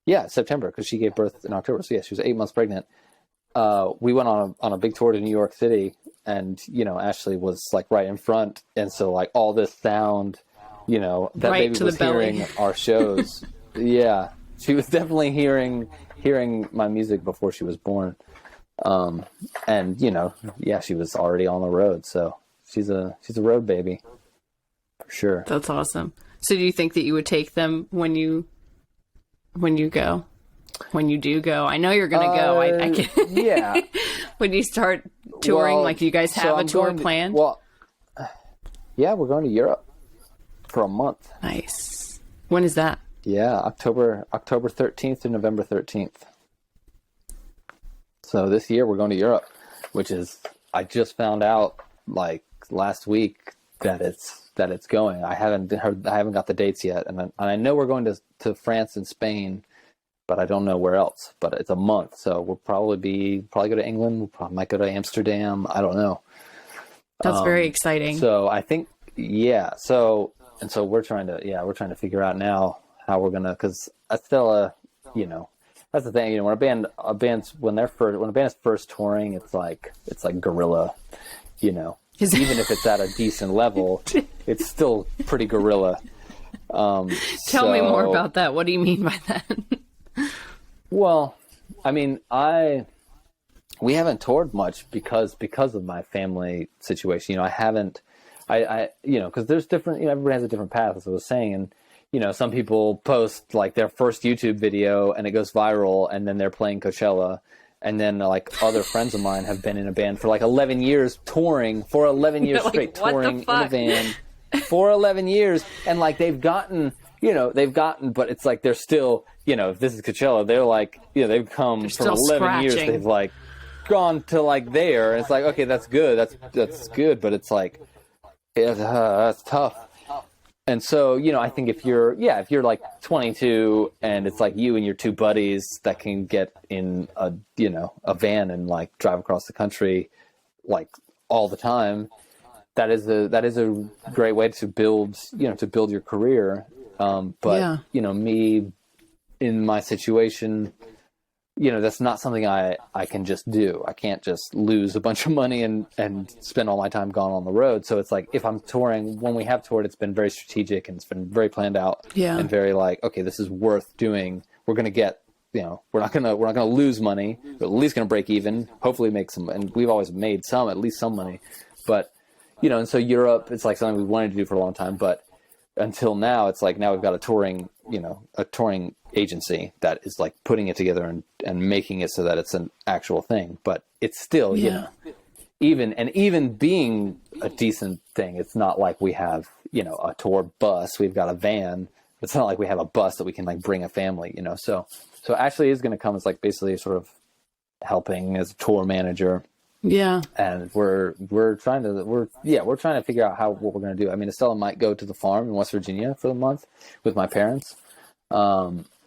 Yeah, September, because she gave birth in October. So she was 8 months pregnant. We went on a big tour to New York City, and Ashley was like right in front, and so like all this sound, that right baby was hearing our shows. Yeah, she was definitely hearing my music before she was born. And she was already on the road, so she's a road baby for sure. That's awesome. So do you think that you would take them when you go? When you do go, I know you're going to go. I can. Yeah. When you start touring, like you guys have a tour planned? Yeah, we're going to Europe for a month. Nice. When is that? Yeah, October 13th to November 13th. So this year we're going to Europe, which is, I just found out like last week that it's going. I haven't got the dates yet, and I know we're going to France and Spain, but I don't know where else. But it's a month, so we'll probably go to England. We probably might go to Amsterdam. I don't know. That's very exciting. So I think So we're trying to figure out now how we're gonna, because Estella, that's the thing. When a band is first touring, it's like guerrilla, even if it's at a decent level, it's still pretty guerrilla. Tell me more about that. What do you mean by that? Well, I mean, we haven't toured much because of my family situation. Because there's different, everybody has a different path, as I was saying, and some people post like their first YouTube video and it goes viral, and then they're playing Coachella. And then like other friends of mine have been in a band for like 11 years, touring for 11 years straight, touring in a van for 11 years. And like they've gotten, but it's like they're still, if this is Coachella, they're like, they've come for 11 years. They've like gone to like there. And it's like, okay, that's good. That's good. But it's like, that's tough. And so, I think if you're like 22 and it's like you and your two buddies that can get in a van and like drive across the country like all the time, that is a great way to build your career. Me in my situation, that's not something I can just do. I can't just lose a bunch of money and spend all my time gone on the road. So it's like, if I'm touring, when we have toured, it's been very strategic and it's been very planned out and very like, okay, this is worth doing. We're going to get, we're not going to lose money. We're at least going to break even, hopefully make some, and we've always made at least some money, but and so Europe, it's like something we wanted to do for a long time, but until now, it's like, now we've got a touring agency that is like putting it together and making it so that it's an actual thing. But it's still, even being a decent thing, it's not like we have, a tour bus. We've got a van. It's not like we have a bus that we can like bring a family, So Ashley is going to come as like basically sort of helping as a tour manager. Yeah. And we're trying to figure out what we're going to do. I mean, Estella might go to the farm in West Virginia for the month with my parents.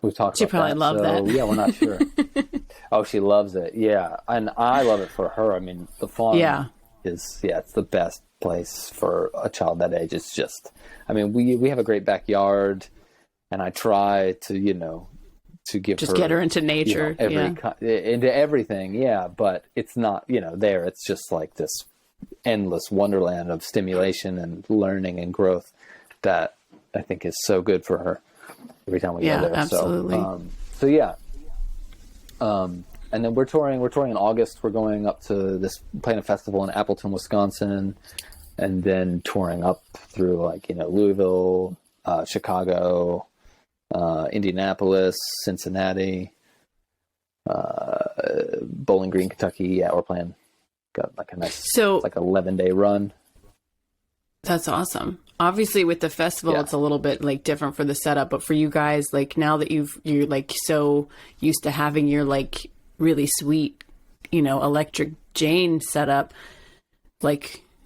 We've talked about probably that. love that. Yeah, we're not sure. Oh, she loves it. Yeah. And I love it for her. I mean, the farm it's the best place for a child that age. It's just, I mean, we have a great backyard, and I try to, to give just get her into nature, into everything. Yeah. But it's not, there. It's just like this endless wonderland of stimulation and learning and growth that I think is so good for her every time we go there. Absolutely. And then we're touring in August. We're going up to playing a festival in Appleton, Wisconsin, and then touring up through Louisville, Chicago, Indianapolis, Cincinnati, Bowling Green, Kentucky. Yeah, we're playing. Got like a nice, 11-day run. That's awesome. Obviously, with the festival, it's a little bit different for the setup. But for you guys, now that you're so used to having your really sweet, electric Jane setup,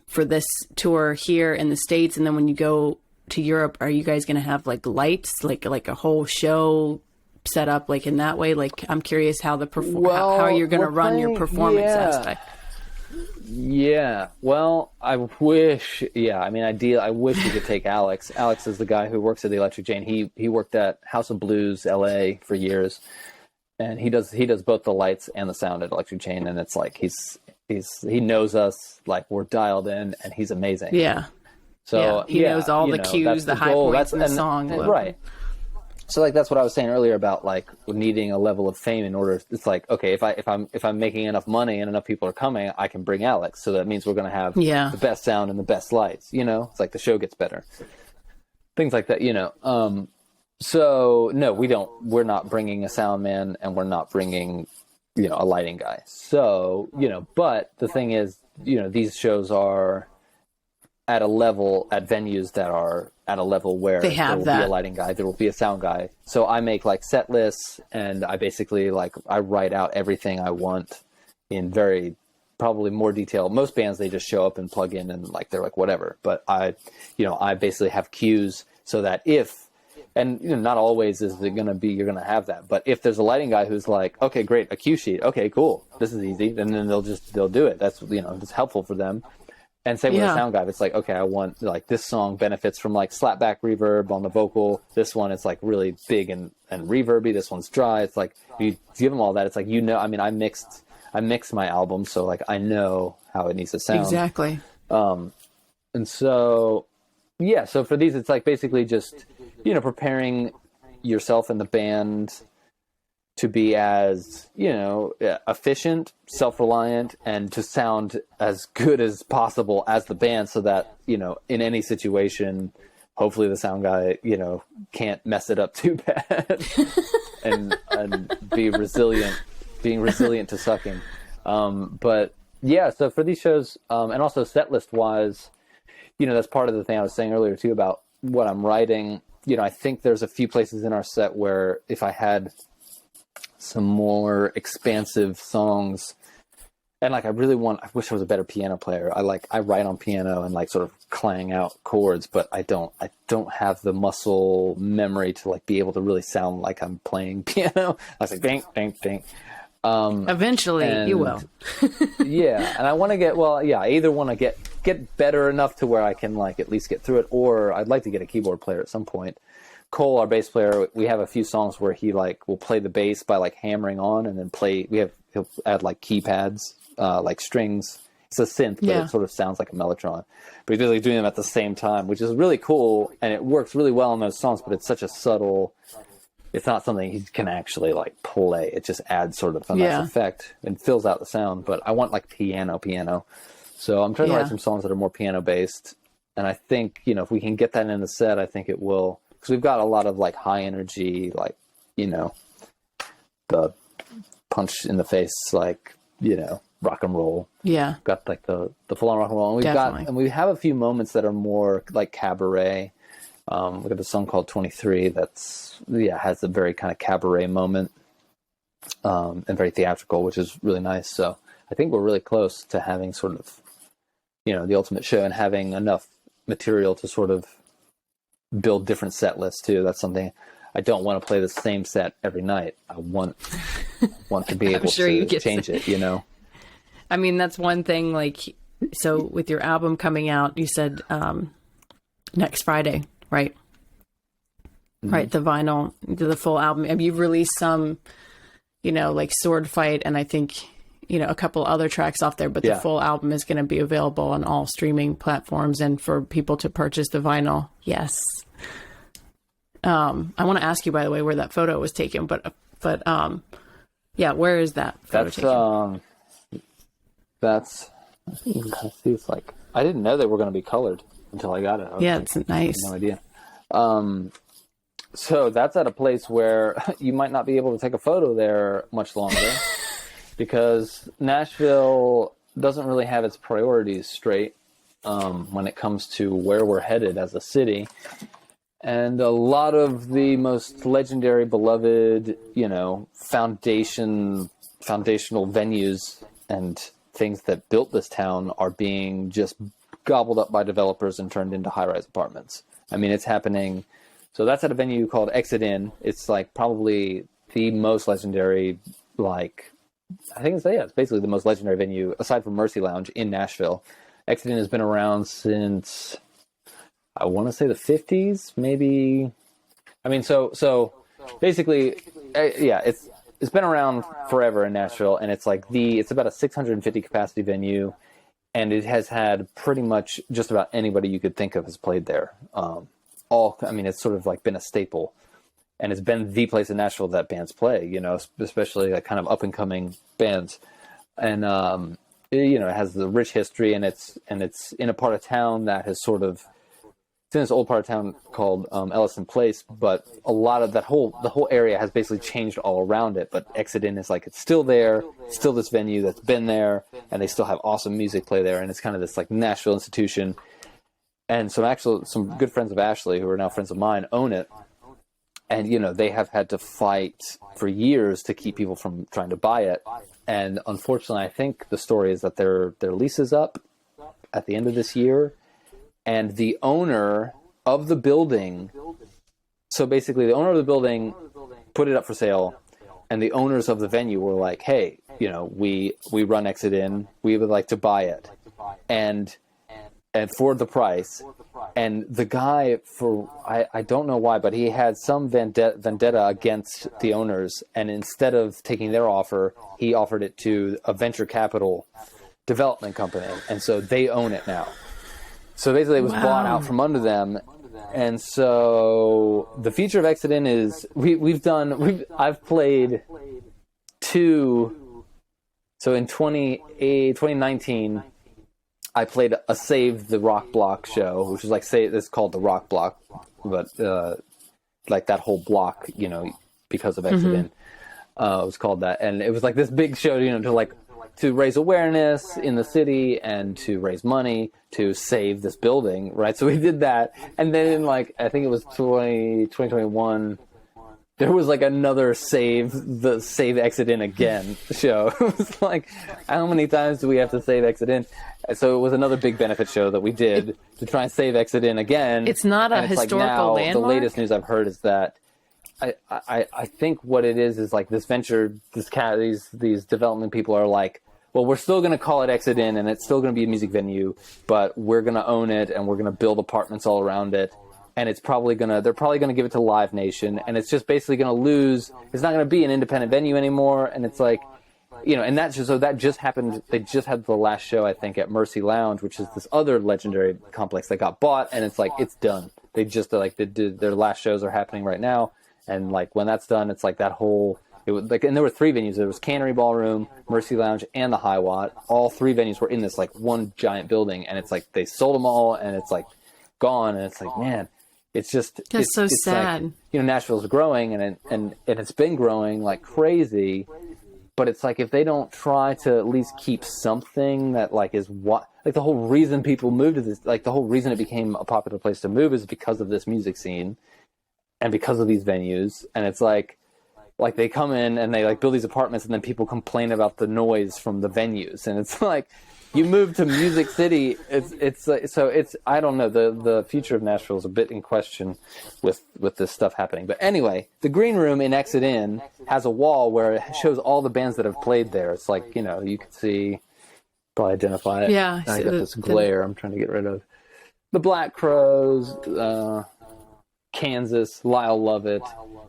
for this tour here in the States, and then when you go to Europe, are you guys going to have lights, like a whole show set up in that way? I'm curious how how you're going to run your performance aspect. Yeah. Well, I wish. Yeah. I mean, I wish we could take Alex. Alex is the guy who works at the Electric Jane. He worked at House of Blues, LA for years, and he does both the lights and the sound at Electric Jane. And it's he knows us, we're dialed in, and he's amazing. Yeah. So he knows all the cues, the high points in the song. Right. So that's what I was saying earlier about needing a level of fame in order. It's okay, if I'm making enough money and enough people are coming, I can bring Alex. So that means we're going to have the best sound and the best lights. It's the show gets better, things like that. So no, we're not bringing a sound man, and we're not bringing a lighting guy. So but the thing is, these shows are at a level at venues that are at a level where there will be a lighting guy, there will be a sound guy. So I make set lists, and I basically I write out everything I want in very probably more detail. Most bands, they just show up and plug in and they're whatever. But I basically have cues so that not always is it going to be, you're going to have that. But if there's a lighting guy who's okay, great, a cue sheet. Okay, cool. This is easy. And then they'll do it. That's, it's helpful for them. And same with the sound guy. It's okay, I want this song benefits from slapback reverb on the vocal. This one is really big and reverby. This one's dry. It's you give them all that. It's I mean, I mixed my album, so I know how it needs to sound. Exactly. And so so for these, it's basically just preparing yourself and the band to be as efficient, self-reliant, and to sound as good as possible as the band, so that in any situation, hopefully the sound guy can't mess it up too bad, and being resilient to sucking. But so for these shows, and also set list wise, that's part of the thing I was saying earlier too about what I'm writing. I think there's a few places in our set where if I had some more expansive songs, and I wish I was a better piano player. I write on piano and sort of clang out chords, but I don't have the muscle memory to be able to really sound like I'm playing piano. I was ding, ding, ding. Eventually you will. And I want to I either want to get better enough to where I can at least get through it, or I'd like to get a keyboard player at some point. Cole, our bass player, we have a few songs where he will play the bass by hammering on, and then he'll add keypads, strings. It's a synth, but it sort of sounds like a mellotron. But he's really doing them at the same time, which is really cool, and it works really well on those songs. But it's such a subtle. It's not something he can actually play. It just adds sort of a nice effect and fills out the sound. But I want piano. So I'm trying to write some songs that are more piano based, and I think if we can get that in the set, I think it will. Because we've got a lot of high energy, the punch in the face, rock and roll. Yeah. Got the full on rock and roll. And we have a few moments that are more cabaret. We got a song called 23 that's has a very kind of cabaret moment, and very theatrical, which is really nice. So I think we're really close to having sort of, the ultimate show and having enough material to sort of build different set lists too. That's something I don't want to play the same set every night. I want to be able to change it, I mean, that's one thing, like, so with your album coming out, you said next Friday, right? Mm-hmm. Right, the vinyl, the full album. And you've released some, like Sword Fight, and I think, a couple other tracks off there, but the full album is going to be available on all streaming platforms and for people to purchase the vinyl. Yes. I want to ask you, by the way, where that photo was taken, but where is that photo taken? That's, I think you can kind of see, it's like, I didn't know they were going to be colored until I got it. It's nice. I had no idea. So that's at a place where you might not be able to take a photo there much longer because Nashville doesn't really have its priorities straight when it comes to where we're headed as a city. And a lot of the most legendary, beloved, foundational venues and things that built this town are being just gobbled up by developers and turned into high-rise apartments. I mean, it's happening. So that's at a venue called Exit In. It's like probably the most legendary, it's basically the most legendary venue aside from Mercy Lounge in Nashville. Exit In has been around since, I want to say the 50s, maybe. I mean, so basically, it's been around forever in Nashville, and it's about a 650 capacity venue, and it has had pretty much just about anybody you could think of has played there. It's sort of like been a staple, and it's been the place in Nashville that bands play, especially like kind of up and coming bands. And, it has the rich history, and it's in a part of town that has sort of, it's in this old part of town called Ellison Place, but a lot of the whole area has basically changed all around it. But Exit In is it's still there, still this venue that's been there, and they still have awesome music play there, and it's kind of this like Nashville institution. And some good friends of Ashley, who are now friends of mine, own it. And, they have had to fight for years to keep people from trying to buy it. And unfortunately, I think the story is that their lease is up at the end of this year. And the owner of the building, so basically the owner of the building put it up for sale. And the owners of the venue were like, hey, we run Exit In. We would like to buy it. And for the price. And the guy, I don't know why, but he had some vendetta against the owners, and instead of taking their offer, he offered it to a venture capital development company, and so they own it now. So basically it was bought out from under them. And so the future of Exit In is I've played two. So in 2019, I played a Save the Rock Block show, which is it's called the Rock Block, but like that whole block, because of Exit In, it was called that. And it was like this big show, to raise awareness in the city and to raise money to save this building, right? So we did that. And then in I think it was 2021, there was another Save Exit In Again show. It was how many times do we have to save Exit In? So it was another big benefit show that we did to try and save Exit In again. It's not a historical landmark. The latest news I've heard is that I think what it is this venture, these development people are well, we're still going to call it Exit In, and it's still going to be a music venue, but we're going to own it, and we're going to build apartments all around it. And they're probably going to give it to Live Nation, and it's just basically going to lose. It's not going to be an independent venue anymore. And it's and that just happened. They just had the last show, I think, at Mercy Lounge, which is this other legendary complex that got bought, and it's it's done. They just their last shows are happening right now. And when that's done, it's that whole, it was and there were three venues. There was Cannery Ballroom, Mercy Lounge, and the High Watt. All three venues were in this one giant building, and it's they sold them all, and it's gone. And it's man, it's just that's so sad. Nashville's growing, and it's been growing like crazy. But it's if they don't try to at least keep something that is what the whole reason people moved to this, the whole reason it became a popular place to move is because of this music scene and because of these venues. And it's like they come in and they like build these apartments, and then people complain about the noise from the venues, and it's like, you move to Music City, it's so it's, I don't know, the future of Nashville is a bit in question with this stuff happening. But anyway, the green room in Exit In has a wall where it shows all the bands that have played there. It's like, you know, you can see, probably identify it. Yeah, I got this glare I'm trying to get rid of. The Black Crowes, Kansas, Lyle Lovett,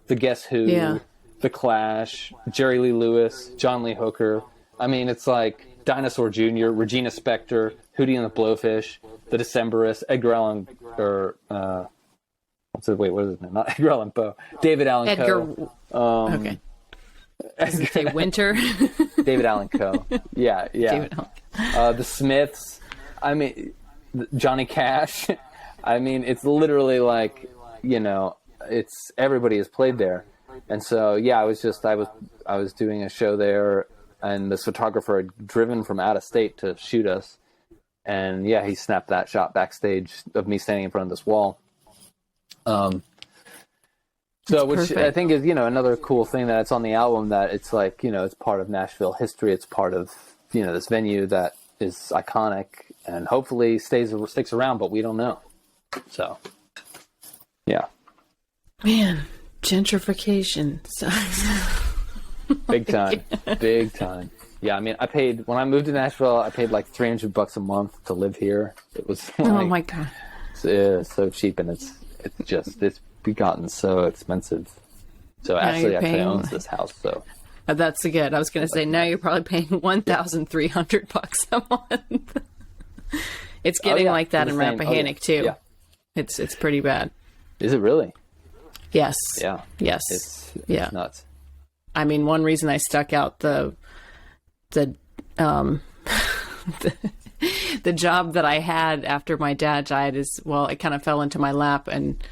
the Guess Who, the Clash, Jerry Lee Lewis, John Lee Hooker. I mean, it's like Dinosaur Jr., Regina Spektor, Hootie and the Blowfish, the Decemberists, Edgar Allan, or what is his name? Not Edgar Allan Poe. David Allan Coe. Okay. Does it say Winter? David Allan Coe. Yeah. David Allan. The Smiths. I mean, Johnny Cash. I mean, it's literally like, you know, it's, everybody has played there. And so, yeah, I was doing a show there, and this photographer had driven from out of state to shoot us. And yeah, he snapped that shot backstage of me standing in front of this wall. So, which perfect. I think is, you know, another cool thing that it's on the album, that it's like, you know, it's part of Nashville history. It's part of, you know, this venue that is iconic and hopefully sticks around, but we don't know. So, yeah. Man, gentrification sucks. Big time. Big time. Yeah, I mean, when I moved to Nashville, I paid like $300 a month to live here. It was like, oh my God. It's so cheap, and it's gotten so expensive. So Ashley actually owns this house, so. That's good. I was going to say, now you're probably paying $1,300 a month. It's getting like that in Rappahannock too. Yeah. It's pretty bad. Is it really? Yes. Yeah. Yes. It's nuts. I mean, one reason I stuck out the job that I had after my dad died is, well, it kind of fell into my lap, and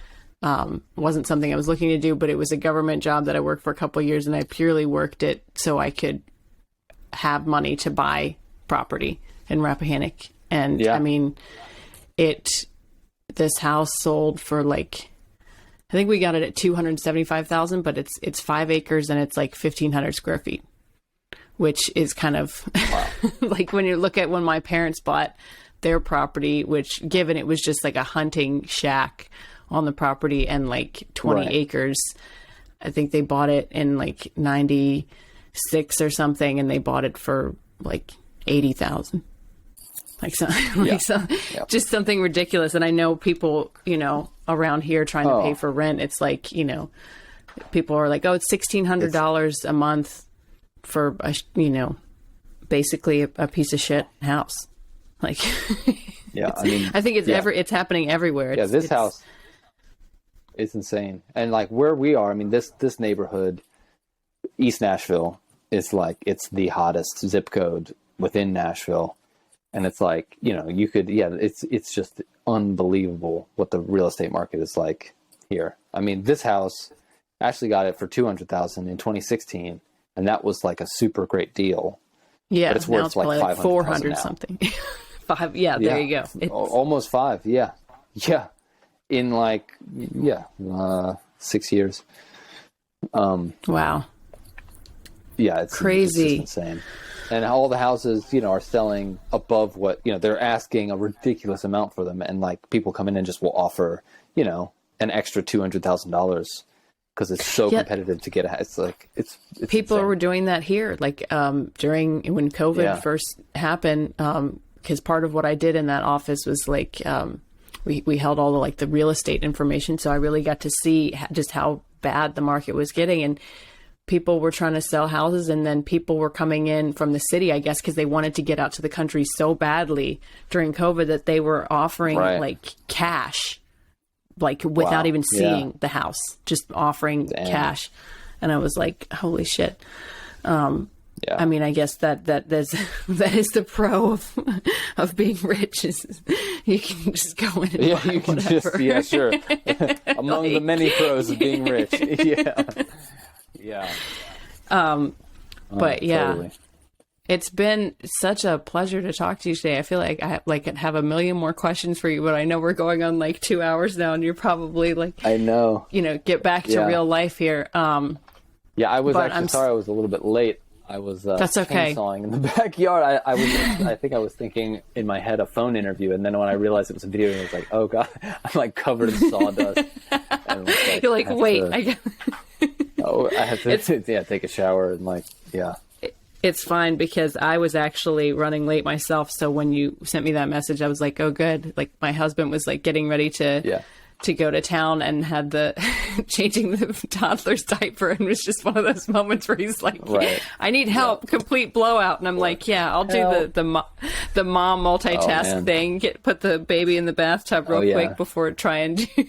wasn't something I was looking to do, but it was a government job that I worked for a couple of years, and I purely worked it so I could have money to buy property in Rappahannock. And I mean, this house sold for like, I think we got it at $275,000, but it's 5 acres and it's like 1,500 square feet, which is kind of like when you look at when my parents bought their property, which given it was just like a hunting shack on the property and like 20 acres, I think they bought it in like 96 or something, and they bought it for like 80,000. Just something ridiculous. And I know people, you know, around here trying to pay for rent. It's like, you know, people are like, oh, it's $1,600 a month for you know, basically a piece of shit house. Like, yeah, I mean, I think it's happening everywhere. This house is insane. And like where we are, I mean, this neighborhood, East Nashville, is like, it's the hottest zip code within Nashville. And it's like, you know, you could, it's just unbelievable what the real estate market is like here. I mean, this house, Ashley got it for $200,000 in 2016, and that was like a super great deal. Yeah, but it's worth like 400 something. 5, there you go. It's almost 5, yeah, in like 6 years. Wow. Yeah, it's crazy, it's insane. And all the houses, you know, are selling above what, you know, they're asking a ridiculous amount for them. And like people come in and just will offer, you know, an extra $200,000 because it's so competitive to get a house. It's like, it's people insane. were doing that here. Like when COVID first happened, because part of what I did in that office was like, we held all the, like the real estate information. So I really got to see just how bad the market was getting. And people were trying to sell houses, and then people were coming in from the city, I guess, because they wanted to get out to the country so badly during COVID that they were offering like cash, like without even seeing the house, just offering cash. And I was like, holy shit. I mean, I guess that is the pro of being rich, is you can just go in and buy you can whatever. just, sure. Among the many pros of being rich. Yeah. But yeah, totally. It's been such a pleasure to talk to you today. I feel like I have a million more questions for you, but I know we're going on like 2 hours now, and you're probably like, I know, you know, get back to real life here. Yeah, I was But actually sorry I was a little bit late. I was That's okay. chainsawing in the backyard. I think I was thinking in my head a phone interview, and then when I realized it was a video, I was like, oh god, I'm like covered in sawdust. And like, You're like, wait, I have to take a shower and like, yeah. It's fine because I was actually running late myself. So when you sent me that message, I was like, oh, good. Like my husband was like getting ready to go to town and had the changing the toddler's diaper. And it was just one of those moments where he's like, I need help, complete blowout. And I'm like, yeah, I'll do the mom multitask thing, put the baby in the bathtub real quick before trying to,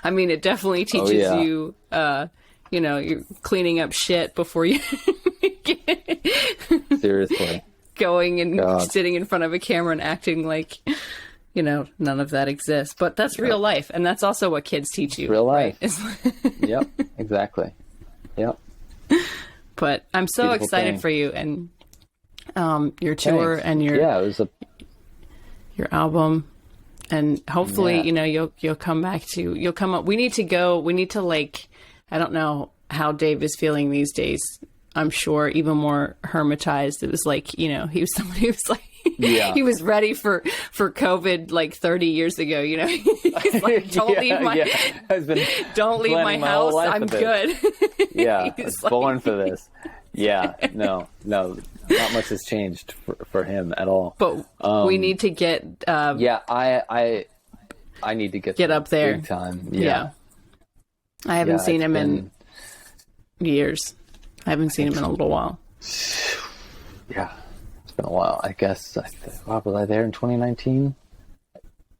I mean, it definitely teaches you, you know, you're cleaning up shit before you seriously going and sitting in front of a camera and acting like, you know, none of that exists. But that's real life, and that's also what kids teach you. Real life. Right? Yep, exactly. Yep. But I'm so Beautiful excited thing. for you and your tour and your it was your album, and hopefully you know you'll come back to you'll come up. We need to like, I don't know how Dave is feeling these days. I'm sure even more hermitized. It was like, you know, he was somebody who was like, he was ready for COVID like 30 years ago, you know. He's like, don't leave my house. I'm good. Yeah, I was born for this. Yeah, no, not much has changed for him at all. But we need to get. I need to get up there big time. Yeah. I haven't seen him in years. I haven't seen him in a little while. Yeah, it's been a while. I guess, was I there in 2019?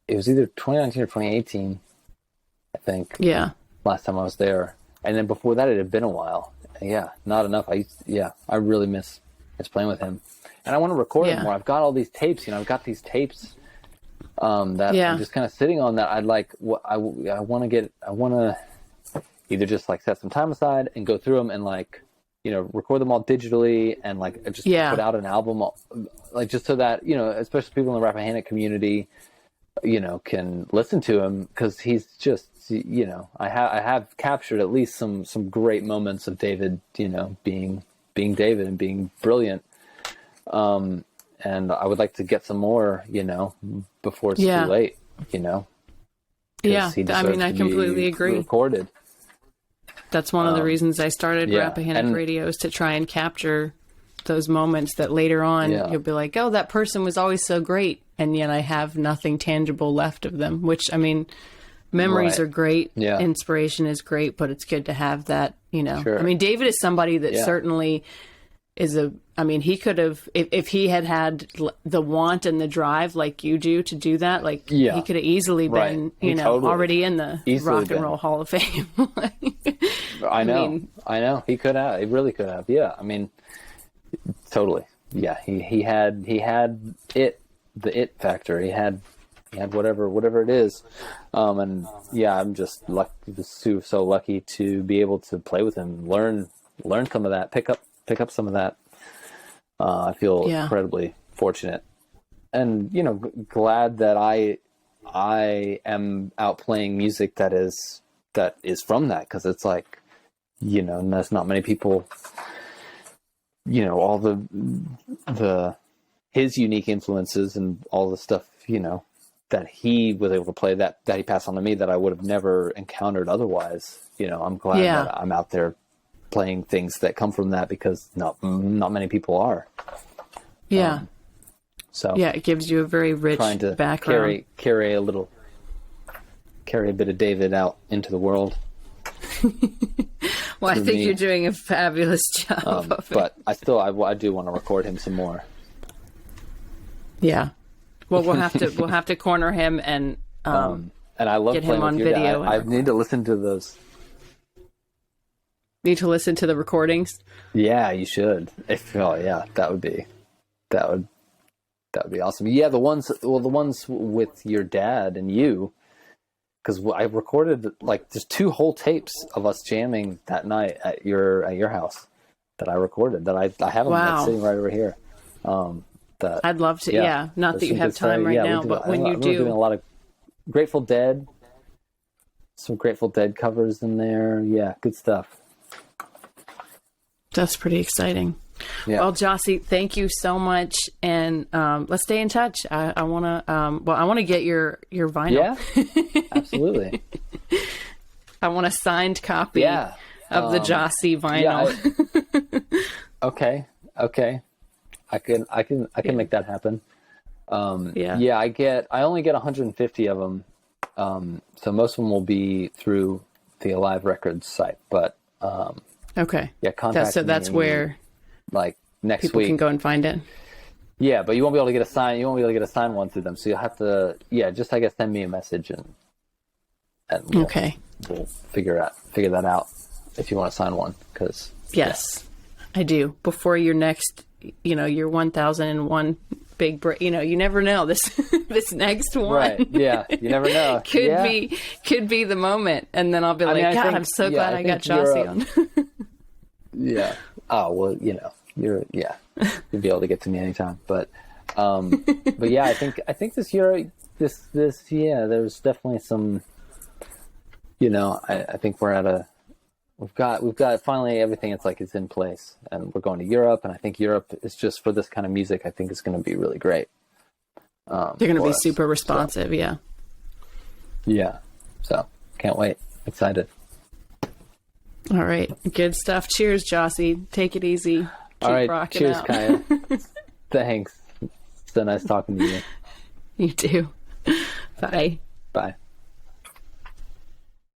It was either 2019 or 2018, I think. Yeah. Last time I was there. And then before that, it had been a while. Yeah, not enough. I really miss playing with him. And I want to record it more. I've got all these tapes, you know, I've that I'm just kind of sitting on that. I want to either just like set some time aside and go through them and like, you know, record them all digitally and like just put out an album, like just so that, you know, especially people in the Rappahannock community, you know, can listen to him because he's just, you know, I have captured at least some great moments of David, you know, being David and being brilliant. And I would like to get some more, you know, before it's too late, you know. Yeah, I mean, I completely agree. Recorded. That's one of the reasons I started Rappahannock Radio, is to try and capture those moments that later on you'll be like, oh, that person was always so great. And yet I have nothing tangible left of them, which, I mean, memories are great. Yeah. Inspiration is great, but it's good to have that, you know. Sure. I mean, David is somebody that certainly is he could have, if he had the want and the drive like you do to do that, like he could have easily been, you know, already in the Rock and Roll Hall of Fame. I know. He could have. He really could have. Yeah. I mean, totally. Yeah. He had the it factor. He had whatever it is. And yeah, I'm just so lucky to be able to play with him, learn some of that, pick up some of that. I feel incredibly fortunate and, you know, glad that I am out playing music that is from that. 'Cause it's like, you know, and there's not many people, you know, all his unique influences and all the stuff, you know, that he was able to play that he passed on to me that I would have never encountered otherwise. You know, I'm glad that I'm out there playing things that come from that because not many people are. Yeah. So it gives you a very rich trying to background. Carry a bit of David out into the world. Well, I think you're doing a fabulous job of it. But I do want to record him some more. Yeah. Well, we'll have to corner him and I love get playing him on with your video. dad. I need to listen to those. Need to listen to the recordings? Yeah, you should. That would be awesome. Yeah, the ones with your dad and you, because I recorded like there's 2 whole tapes of us jamming that night at your house that I recorded that I have them like, sitting right over here. That I'd love to. Yeah, not that you have time right now, but when you do, we're doing a lot of Grateful Dead, some Grateful Dead covers in there. Yeah, good stuff. That's pretty exciting. Yeah. Well, Jah-see, thank you so much, and let's stay in touch. I want to. I want to get your vinyl. Yeah, absolutely. I want a signed copy of the Jah-see vinyl. Yeah, okay. I can make that happen. I only get 150 of them. So most of them will be through the Alive Records site, but okay. Yeah, contact me. That's where like next people week can go and find it. Yeah, but you won't be able to get a sign. You won't be able to get a signed one through them. So you'll have to, just I guess send me a message and we'll figure that out if you want to sign one. Because yes, I do. Before your next, your 1001 big break. You never know this this next one. Right? Yeah, you never know. could be the moment, and then I'll be like, God, I'm so glad I got Jah-see on. Yeah. Oh well, you'll be able to get to me anytime. But yeah, I think this year, there's definitely some. I think we're at we've got finally everything. It's in place, and we're going to Europe, and I think Europe is just for this kind of music. I think it's going to be really great. They're going to be super responsive. So. Yeah. So can't wait. Excited. All right. Good stuff. Cheers, Gyasi. Take it easy. Keep all right. rocking Cheers, out. Kaya. Thanks. So nice talking to you. You too. Bye. Bye.